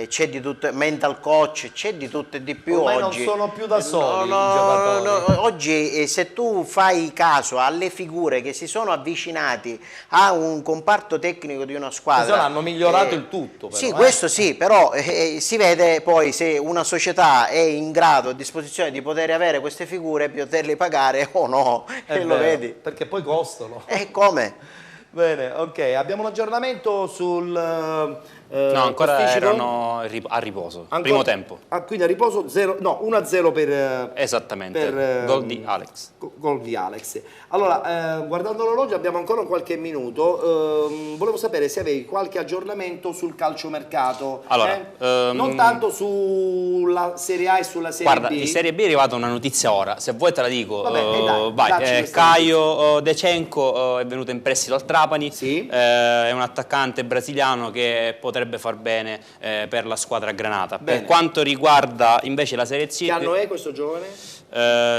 c'è di tutto, mental coach, c'è di tutto e di più. Ormai oggi non sono più da soli i giocatori. Oggi se tu fai caso alle figure che si sono avvicinati a un comparto tecnico di una squadra, hanno migliorato il tutto però, sì, questo sì, però si vede poi se una società è in grado, a disposizione di poter avere queste figure, poterle pagare o no, lo vedi? Perché poi costano. E come? Bene, ok, abbiamo un aggiornamento sul No, ancora posticipo? erano a riposo, Ancora? primo tempo. Ah, quindi a riposo 1-0 per... Esattamente, per, gol di Alex. Gol di Alex. Allora, guardando l'orologio abbiamo ancora qualche minuto, volevo sapere se avevi qualche aggiornamento sul calciomercato, Allora, non tanto sulla Serie A e sulla Serie Guarda, B. di Serie B è arrivata una notizia ora, se vuoi te la dico. Vabbè, vai, dacci questa Caio Decenco è venuto in prestito al Trapani, Sì. È un attaccante brasiliano che potrebbe far bene per la squadra granata. Bene. Per quanto riguarda invece la Serie C... Che anno è questo giovane?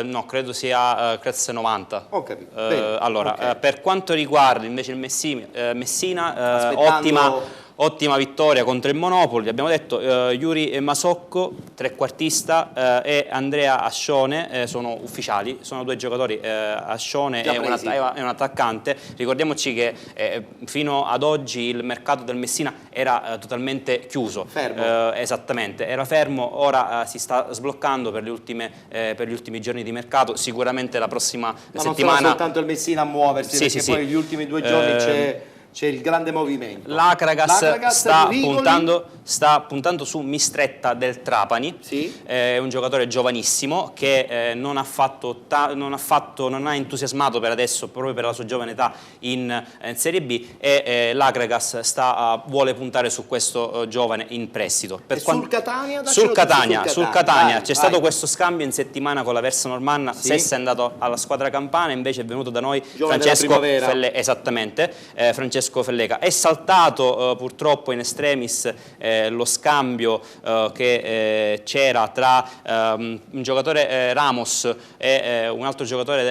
no, credo sia classe 90. Ho capito. Bene, allora, ok. per quanto riguarda invece il Messina, Aspettando- ottima vittoria contro il Monopoli, abbiamo detto Yuri Masocco, trequartista, e Andrea Ascione sono ufficiali, sono due giocatori, Ascione Già è presi. è un attaccante. Ricordiamoci che fino ad oggi il mercato del Messina era totalmente chiuso. Fermo. Esattamente, era fermo, ora si sta sbloccando per gli ultimi giorni di mercato, sicuramente la prossima Ma non settimana... sarà soltanto il Messina a muoversi, Sì, perché sì, poi sì. gli ultimi 2 giorni c'è il grande movimento. L'Acragas sta di Rigoli. puntando su Mistretta del Trapani, Sì. È un giocatore giovanissimo che non ha entusiasmato per adesso, proprio per la sua giovane età, in Serie B, e l'Acragas vuole puntare su questo giovane in prestito. E sul Catania? Daccelo Sul tu Catania, sul Catania. Vai, c'è stato questo scambio in settimana con la Versa Normanna. Sì. Sessa è andato alla squadra campana, invece è venuto da noi Giovane della primavera. esattamente, Francesco Felleca. È saltato purtroppo in extremis lo scambio che c'era tra un giocatore Ramos e un altro giocatore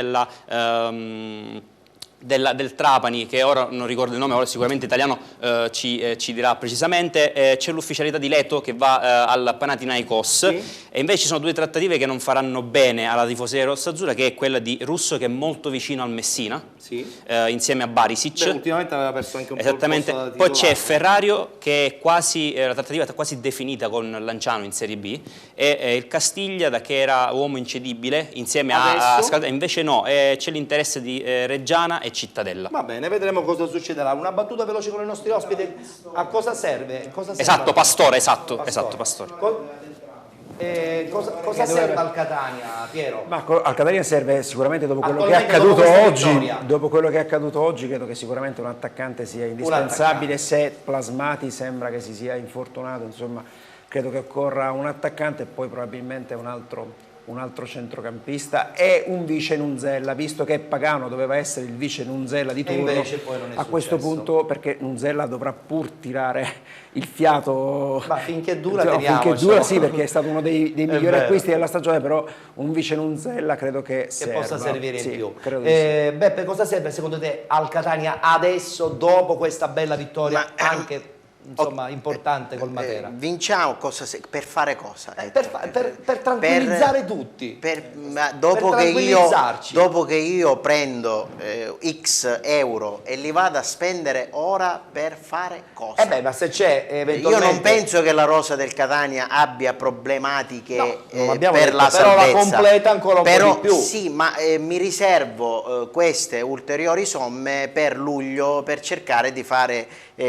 del Trapani, che ora non ricordo il nome, ora sicuramente italiano ci dirà precisamente. C'è l'ufficialità di Leto che va al Panathinaikos, Sì. E invece ci sono due trattative che non faranno bene alla tifoseria rossazzurra, che è quella di Russo, che è molto vicino al Messina, Sì. insieme a Barisic. Beh, ultimamente aveva perso anche un Esattamente. po' il posto da Poi c'è titolare. Ferrario, che è quasi, la trattativa è quasi definita con Lanciano in Serie B, e il Castiglia, da che era uomo incedibile insieme a Adesso? Scalda, invece no, c'è l'interesse di Reggiana e Cittadella. Va bene, vedremo cosa succederà. Una battuta veloce con i nostri ospiti. A cosa serve? Esatto, Pastore, esatto, Pastore. Cosa serve al Catania, Piero? Ma al Catania serve sicuramente dopo quello che è Attualmente, dopo accaduto questa oggi, vittoria. dopo quello che è accaduto oggi, credo che sicuramente un attaccante sia indispensabile. Se Plasmati sembra che si sia infortunato, insomma, credo che occorra un attaccante e poi probabilmente un altro centrocampista e un vice Nunzella, visto che Pagano doveva essere il vice Nunzella di turno. invece poi non è a questo successo. punto, perché Nunzella dovrà pur tirare il fiato, Ma finché dura, no, teniamocelo. finché dura, sì, perché è stato uno dei migliori vero. acquisti della stagione, però un vice Nunzella credo che Possa servire sì, in più. credo di sì. Beppe, cosa serve secondo te al Catania adesso, dopo questa bella vittoria, anche insomma, importante col Matera? Vinciamo per fare cosa? Per tranquillizzare tutti. Dopo per che tranquillizzarci. dopo che io prendo X euro e li vado a spendere ora, per fare cosa? Ma se c'è Io eventualmente... non penso che la rosa del Catania abbia problematiche non abbiamo per detto, la però la salvezza. completa ancora un po' di più. Sì, ma mi riservo queste ulteriori somme per luglio, per cercare di fare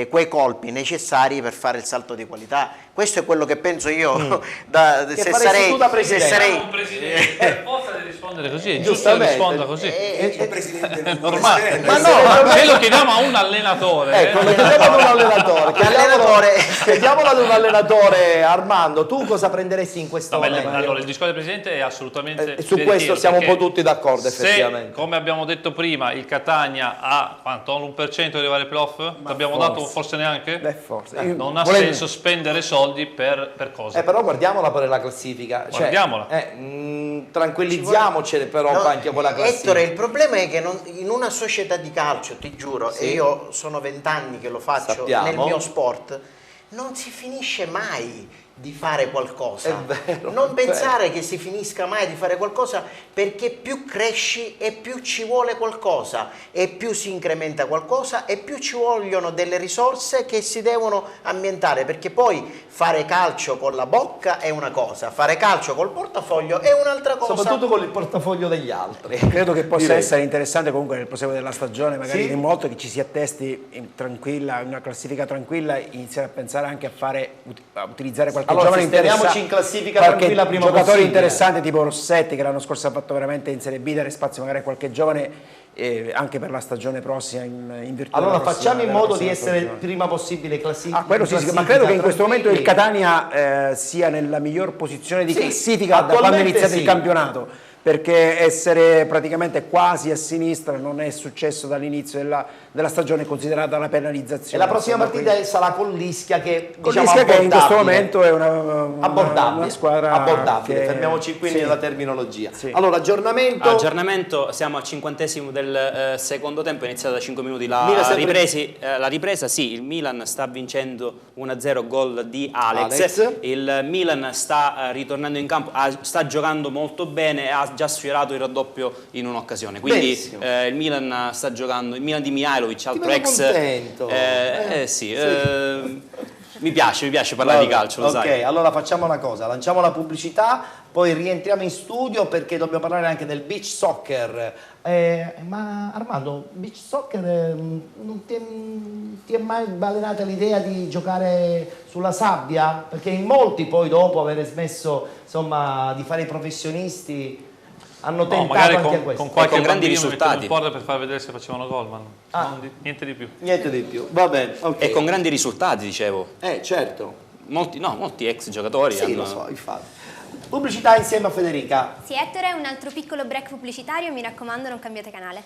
quei colpi necessari per fare il salto di qualità. Questo è quello che penso io. Se faresti tu da presidente. Un presidente per forza di rispondere così, è giusto che Giustamente. risponda così. Eh, Normale. Ma no, Se lo chiediamo a un allenatore, ecco, lo chiediamo ad un allenatore. Chiediamolo ad un allenatore. Armando, tu cosa prenderesti in questo no, ma momento? allora, il discorso del presidente è assolutamente su questo veritiero, siamo un perché po' tutti d'accordo, se, effettivamente. come abbiamo detto prima, il Catania ha quanto? L'1% di arrivare ai playoff? Abbiamo dato forse neanche? Forse. Non ha senso spendere soldi per cosa? Però guardiamola per la classifica. Guardiamola. Tranquillizziamocene però anche con la classifica. Ettore, il problema è che in una società di calcio, ti giuro, Sì. e io sono 20 anni che lo faccio Sappiamo. nel mio sport, non si finisce mai. di fare qualcosa, È vero, non è pensare che si finisca mai di fare qualcosa, perché più cresci e più ci vuole qualcosa e più si incrementa qualcosa e più ci vogliono delle risorse che si devono ambientare, perché poi fare calcio con la bocca è una cosa, fare calcio col portafoglio è un'altra cosa. Soprattutto con il portafoglio degli altri. Credo che possa Direi. essere interessante comunque nel proseguo della stagione, magari Sì. di molto che ci si attesti tranquilla, in una classifica tranquilla, iniziare a pensare anche a utilizzare qualche Allora, giovane sistemiamoci in classifica qualche tranquilla prima giocatore possibile. interessante tipo Rossetti, che l'anno scorso ha fatto veramente in Serie B, dare spazio magari a qualche giovane anche per la stagione prossima in virtù Allora della prossima- facciamo in della modo di prossima essere stagione. prima possibile Quello sì, ma credo che in questo momento il Catania sia nella miglior posizione di Sì, classifica da quando è attualmente iniziato sì. il campionato, perché essere praticamente quasi a sinistra non è successo dall'inizio della stagione, considerata la penalizzazione. E la prossima insomma, partita quindi- sarà con l'Ischia, che Con diciamo l'Ischia che in questo abbordabile. momento è una squadra abbordabile. che- Fermiamoci qui sì. nella terminologia. Sì. Allora, aggiornamento. Aggiornamento, siamo al 50° del secondo tempo, è iniziata da 5 minuti Milan la sempre- ripresa, sì, il Milan sta vincendo 1-0, gol di Alex. Alex. Il Milan sta ritornando in campo, sta giocando molto bene, ha già sfiorato il raddoppio in un'occasione, quindi Benissimo. il Milan sta giocando, il Milan di Mihajlovic, altro vedo ex. contento. Sì, mi piace parlare di calcio, lo ok, sai. allora facciamo una cosa, lanciamo la pubblicità, poi rientriamo in studio perché dobbiamo parlare anche del beach soccer. Ma Armando, beach soccer non ti è mai balenata l'idea di giocare sulla sabbia? Perché in molti poi dopo aver smesso insomma di fare i professionisti hanno No, tentato magari anche con questo. qualche con grandi bambino mettono risultati. un porta per far vedere se facevano gol, ma niente di più. Niente di più, va bene, ok. E con grandi risultati, dicevo. Certo, Molti ex giocatori sì, hanno... lo so, infatti. Pubblicità insieme a Federica. Sì, Ettore, un altro piccolo break pubblicitario, mi raccomando non cambiate canale.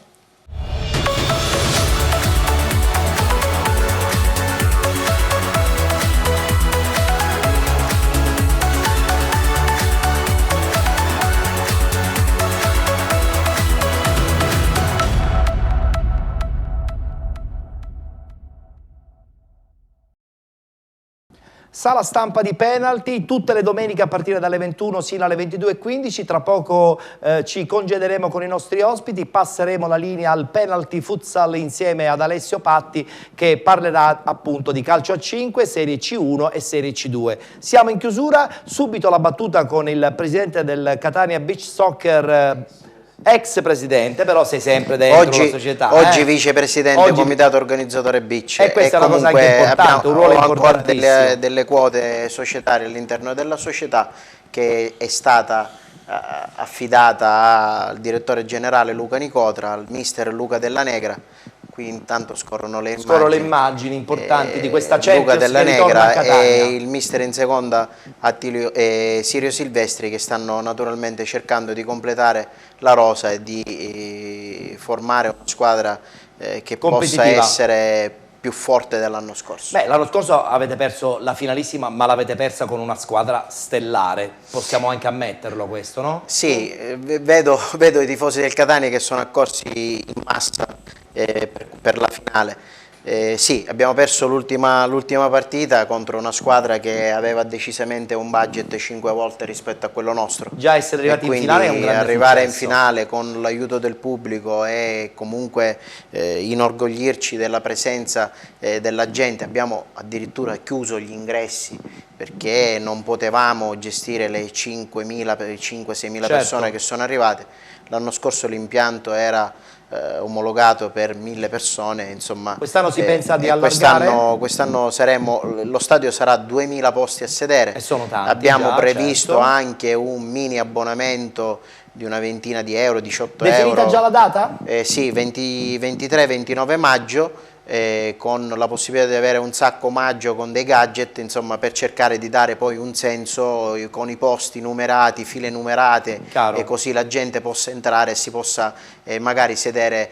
Sala stampa di penalty, tutte le domeniche a partire dalle 21 sino alle 22:15. Tra poco ci congederemo con i nostri ospiti, passeremo la linea al penalty futsal insieme ad Alessio Patti, che parlerà appunto di calcio a 5, serie C1 e serie C2. Siamo in chiusura, subito la battuta con il presidente del Catania Beach Soccer, ex presidente, però sei sempre dentro la società. Oggi vicepresidente Oggi- comitato organizzatore Beach. E questa è una cosa anche comunque importante, un ruolo ho ancora importantissimo. delle quote societarie all'interno della società, che è stata affidata al direttore generale Luca Nicotra, al mister Luca Della Negra. Qui intanto scorrono le immagini. Scorro le immagini importanti di questa Champions Luca Della che ritorna a Negra Catania. e il mister in seconda Attilio e Sirio Silvestri, che stanno naturalmente cercando di completare la rosa e di formare una squadra che possa Competitiva. essere più forte dell'anno scorso. Beh, l'anno scorso avete perso la finalissima, ma l'avete persa con una squadra stellare. Possiamo anche ammetterlo questo, no? Sì, vedo i tifosi del Catania che sono accorsi in massa per la finale. Sì, abbiamo perso l'ultima partita contro una squadra che aveva decisamente un budget 5 volte rispetto a quello nostro. Già essere arrivati in Quindi finale è un grande arrivare in successo. finale con l'aiuto del pubblico e comunque inorgoglirci della presenza della gente. Abbiamo addirittura chiuso gli ingressi perché non potevamo gestire le 5.000-6.000 persone che sono arrivate. L'anno scorso l'impianto era omologato per 1.000 persone, insomma. Quest'anno si pensa di allargare? Quest'anno lo stadio sarà 2.000 posti a sedere. E sono tanti Abbiamo già, previsto certo. anche un mini abbonamento di una ventina di euro, 18 Definita euro. già la data? Sì, 23-29 maggio. Con la possibilità di avere un sacco omaggio con dei gadget, insomma, per cercare di dare poi un senso con i posti numerati, file numerate, Chiaro. e così la gente possa entrare e si possa magari sedere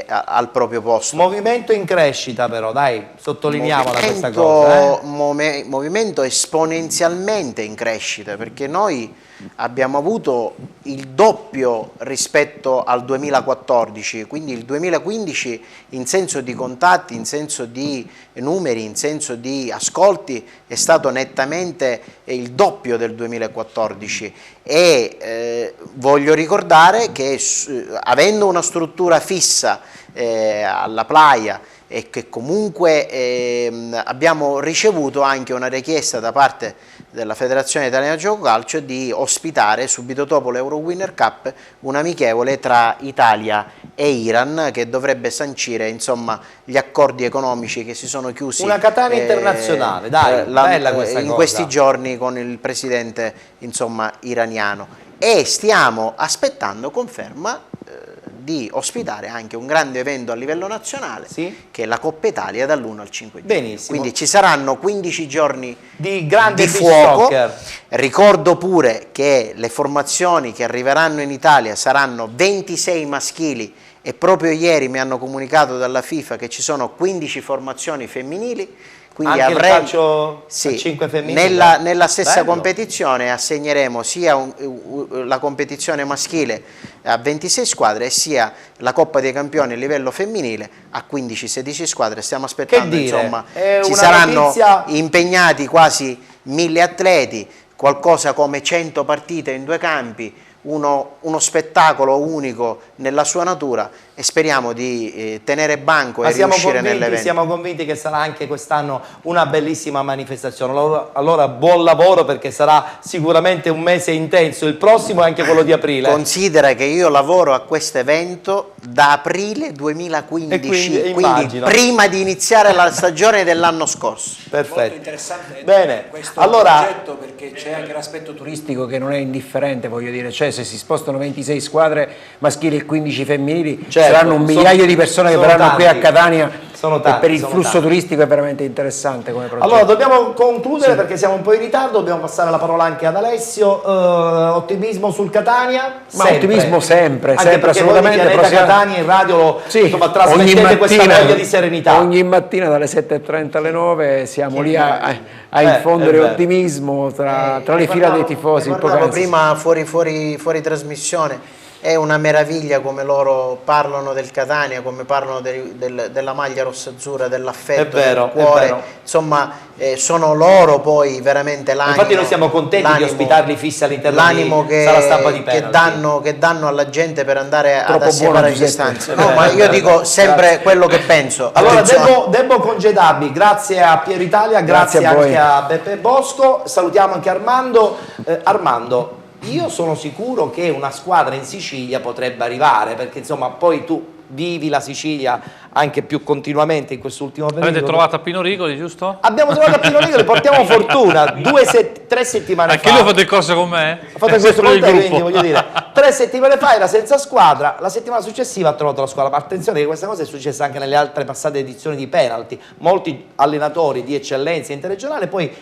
al proprio posto. Movimento in crescita però, dai, sottolineiamola questa cosa. Movimento esponenzialmente in crescita, perché noi abbiamo avuto il doppio rispetto al 2014, quindi il 2015 in senso di contatti, in senso di numeri, in senso di ascolti è stato nettamente il doppio del 2014 e voglio ricordare che avendo una struttura fissa alla Playa e che comunque abbiamo ricevuto anche una richiesta da parte della Federazione Italiana Gioco Calcio di ospitare subito dopo l'Euro Winner Cup un amichevole tra Italia e Iran che dovrebbe sancire insomma gli accordi economici che si sono chiusi. Una Catania internazionale, dai, bella questa in cosa. questi giorni con il presidente insomma iraniano e stiamo aspettando conferma di ospitare anche un grande evento a livello nazionale, sì, che è la Coppa Italia dall'1 al 5 giugno. Benissimo. Quindi ci saranno 15 giorni di grande fuoco. soccer. Ricordo pure che le formazioni che arriveranno in Italia saranno 26 maschili e proprio ieri mi hanno comunicato dalla FIFA che ci sono 15 formazioni femminili. Quindi anche il calcio sì, a 5 femminili nella stessa bello. Competizione assegneremo sia la competizione maschile a 26 squadre sia la Coppa dei Campioni a livello femminile a 15-16 squadre. Stiamo aspettando, insomma, ci saranno impegnati quasi 1000 atleti, qualcosa come 100 partite in 2 campi, uno spettacolo unico nella sua natura e speriamo di tenere banco e riuscire nell'evento. Siamo convinti che sarà anche quest'anno una bellissima manifestazione. Allora buon lavoro perché sarà sicuramente un mese intenso, il prossimo è anche quello di aprile. Considera che io lavoro a questo evento da aprile 2015, quindi prima di iniziare la stagione dell'anno scorso. Perfetto. Molto interessante bene. Questo allora, progetto perché c'è anche l'aspetto turistico che non è indifferente, voglio dire, cioè se si spostano 26 squadre maschili e 15 femminili, saranno un migliaio di persone che verranno qui a Catania e per il flusso turistico è veramente interessante come progetto. Allora dobbiamo concludere perché siamo un po' in ritardo, dobbiamo passare la parola anche ad Alessio. Ottimismo sul Catania? Ma ottimismo sempre, anche sempre assolutamente. Voi Catania in radio insomma, trasmettete questa voglia di serenità. Ogni mattina dalle 7:30 alle 9 siamo lì a infondere ottimismo tra le fila dei tifosi. Prima fuori trasmissione. È una meraviglia come loro parlano del Catania, come parlano della maglia rossa-azzurra, dell'affetto, del cuore. Insomma, sono loro poi veramente l'animo. Infatti noi siamo contenti di ospitarli fissi all'interno della stampa di penalty. che danno alla gente per andare ad assiemare le distanze. No, ma io dico sempre quello che penso. Allora devo congedarvi, grazie a Piero Italia, grazie anche a Beppe Bosco, salutiamo anche Armando. Armando, io sono sicuro che una squadra in Sicilia potrebbe arrivare, perché insomma poi tu vivi la Sicilia anche più continuamente in quest'ultimo periodo. Avete trovato a Pino Rigoli, giusto? Abbiamo trovato a Pino Rigoli, portiamo fortuna. 3 settimane anche fa. lui ha fatto il corso con me? Ha fatto il corso con te, quindi voglio dire, 3 settimane fa era senza squadra, la settimana successiva ha trovato la squadra. Ma attenzione che questa cosa è successa anche nelle altre passate edizioni di penalty. Molti allenatori di eccellenza interregionale poi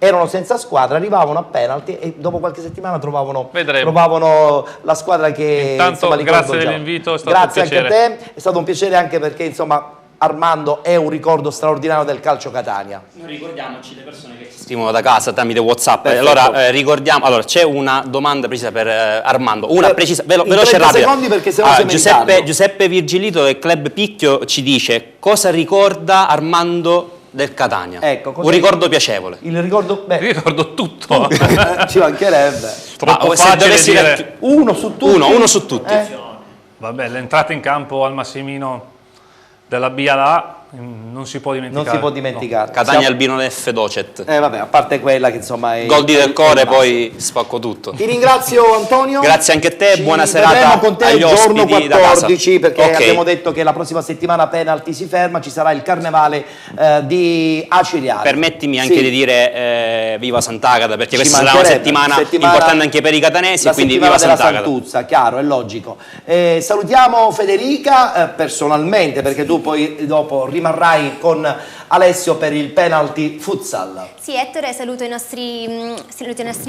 erano senza squadra, arrivavano a penalty e dopo qualche settimana trovavano la squadra che intanto insomma, grazie dell'invito, è stato grazie un piacere. Anche a te, è stato un piacere anche perché insomma Armando è un ricordo straordinario del calcio Catania. Noi ricordiamoci le persone che ci scrivono da casa tramite WhatsApp. Allora ricordiamo, allora c'è una domanda precisa per Armando, una precisa, veloce e rapida. Secondi perché sennò Giuseppe Virgilito del Club Picchio ci dice cosa ricorda Armando del Catania. Ecco, un ricordo piacevole. Il ricordo, ricordo tutto. Ci mancherebbe. Troppo facile dire uno su tutti. Uno su tutti. Vabbè, l'entrata in campo al Massimino della Biala non si può dimenticare. Non si può dimenticare. No. Catania Albino F Docet. Vabbè, a parte quella che insomma è gol di Del Core, poi spacco tutto. Ti ringrazio Antonio. Grazie anche a te, buona serata. Vedremo con te agli il giorno ospiti 14 perché abbiamo detto che la prossima settimana penalty si ferma, ci sarà il carnevale di Acireale. Permettimi anche di dire viva Sant'Agata perché questa sarà una settimana importante anche per i catanesi, quindi viva Sant'Agata. Santuzza, chiaro, è logico. Salutiamo Federica personalmente perché tu poi dopo rimarrai con Alessio per il penalty futsal. Sì, Ettore, saluto i nostri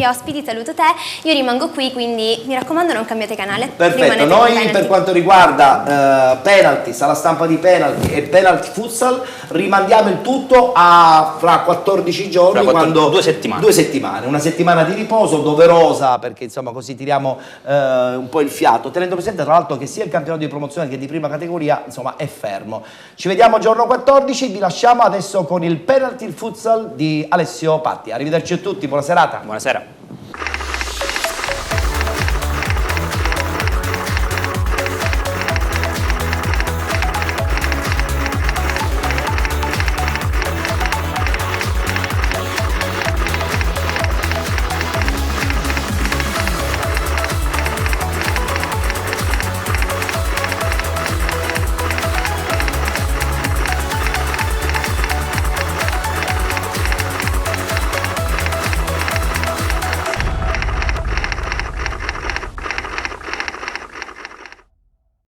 ospiti, saluto te. Io rimango qui, quindi mi raccomando non cambiate canale. Perfetto, Rimanete con noi Penalty. per quanto riguarda penalty, sala stampa di penalty e penalty futsal, rimandiamo il tutto a fra 14 giorni, quando 2 settimane. 2 settimane, una settimana di riposo doverosa, perché insomma così tiriamo un po' il fiato, tenendo presente tra l'altro che sia il campionato di promozione che di prima categoria insomma è fermo. Ci vediamo giorno 14, vi lasciamo adesso con il penalty futsal di Alessio Patti. Arrivederci a tutti, buona serata. Buonasera.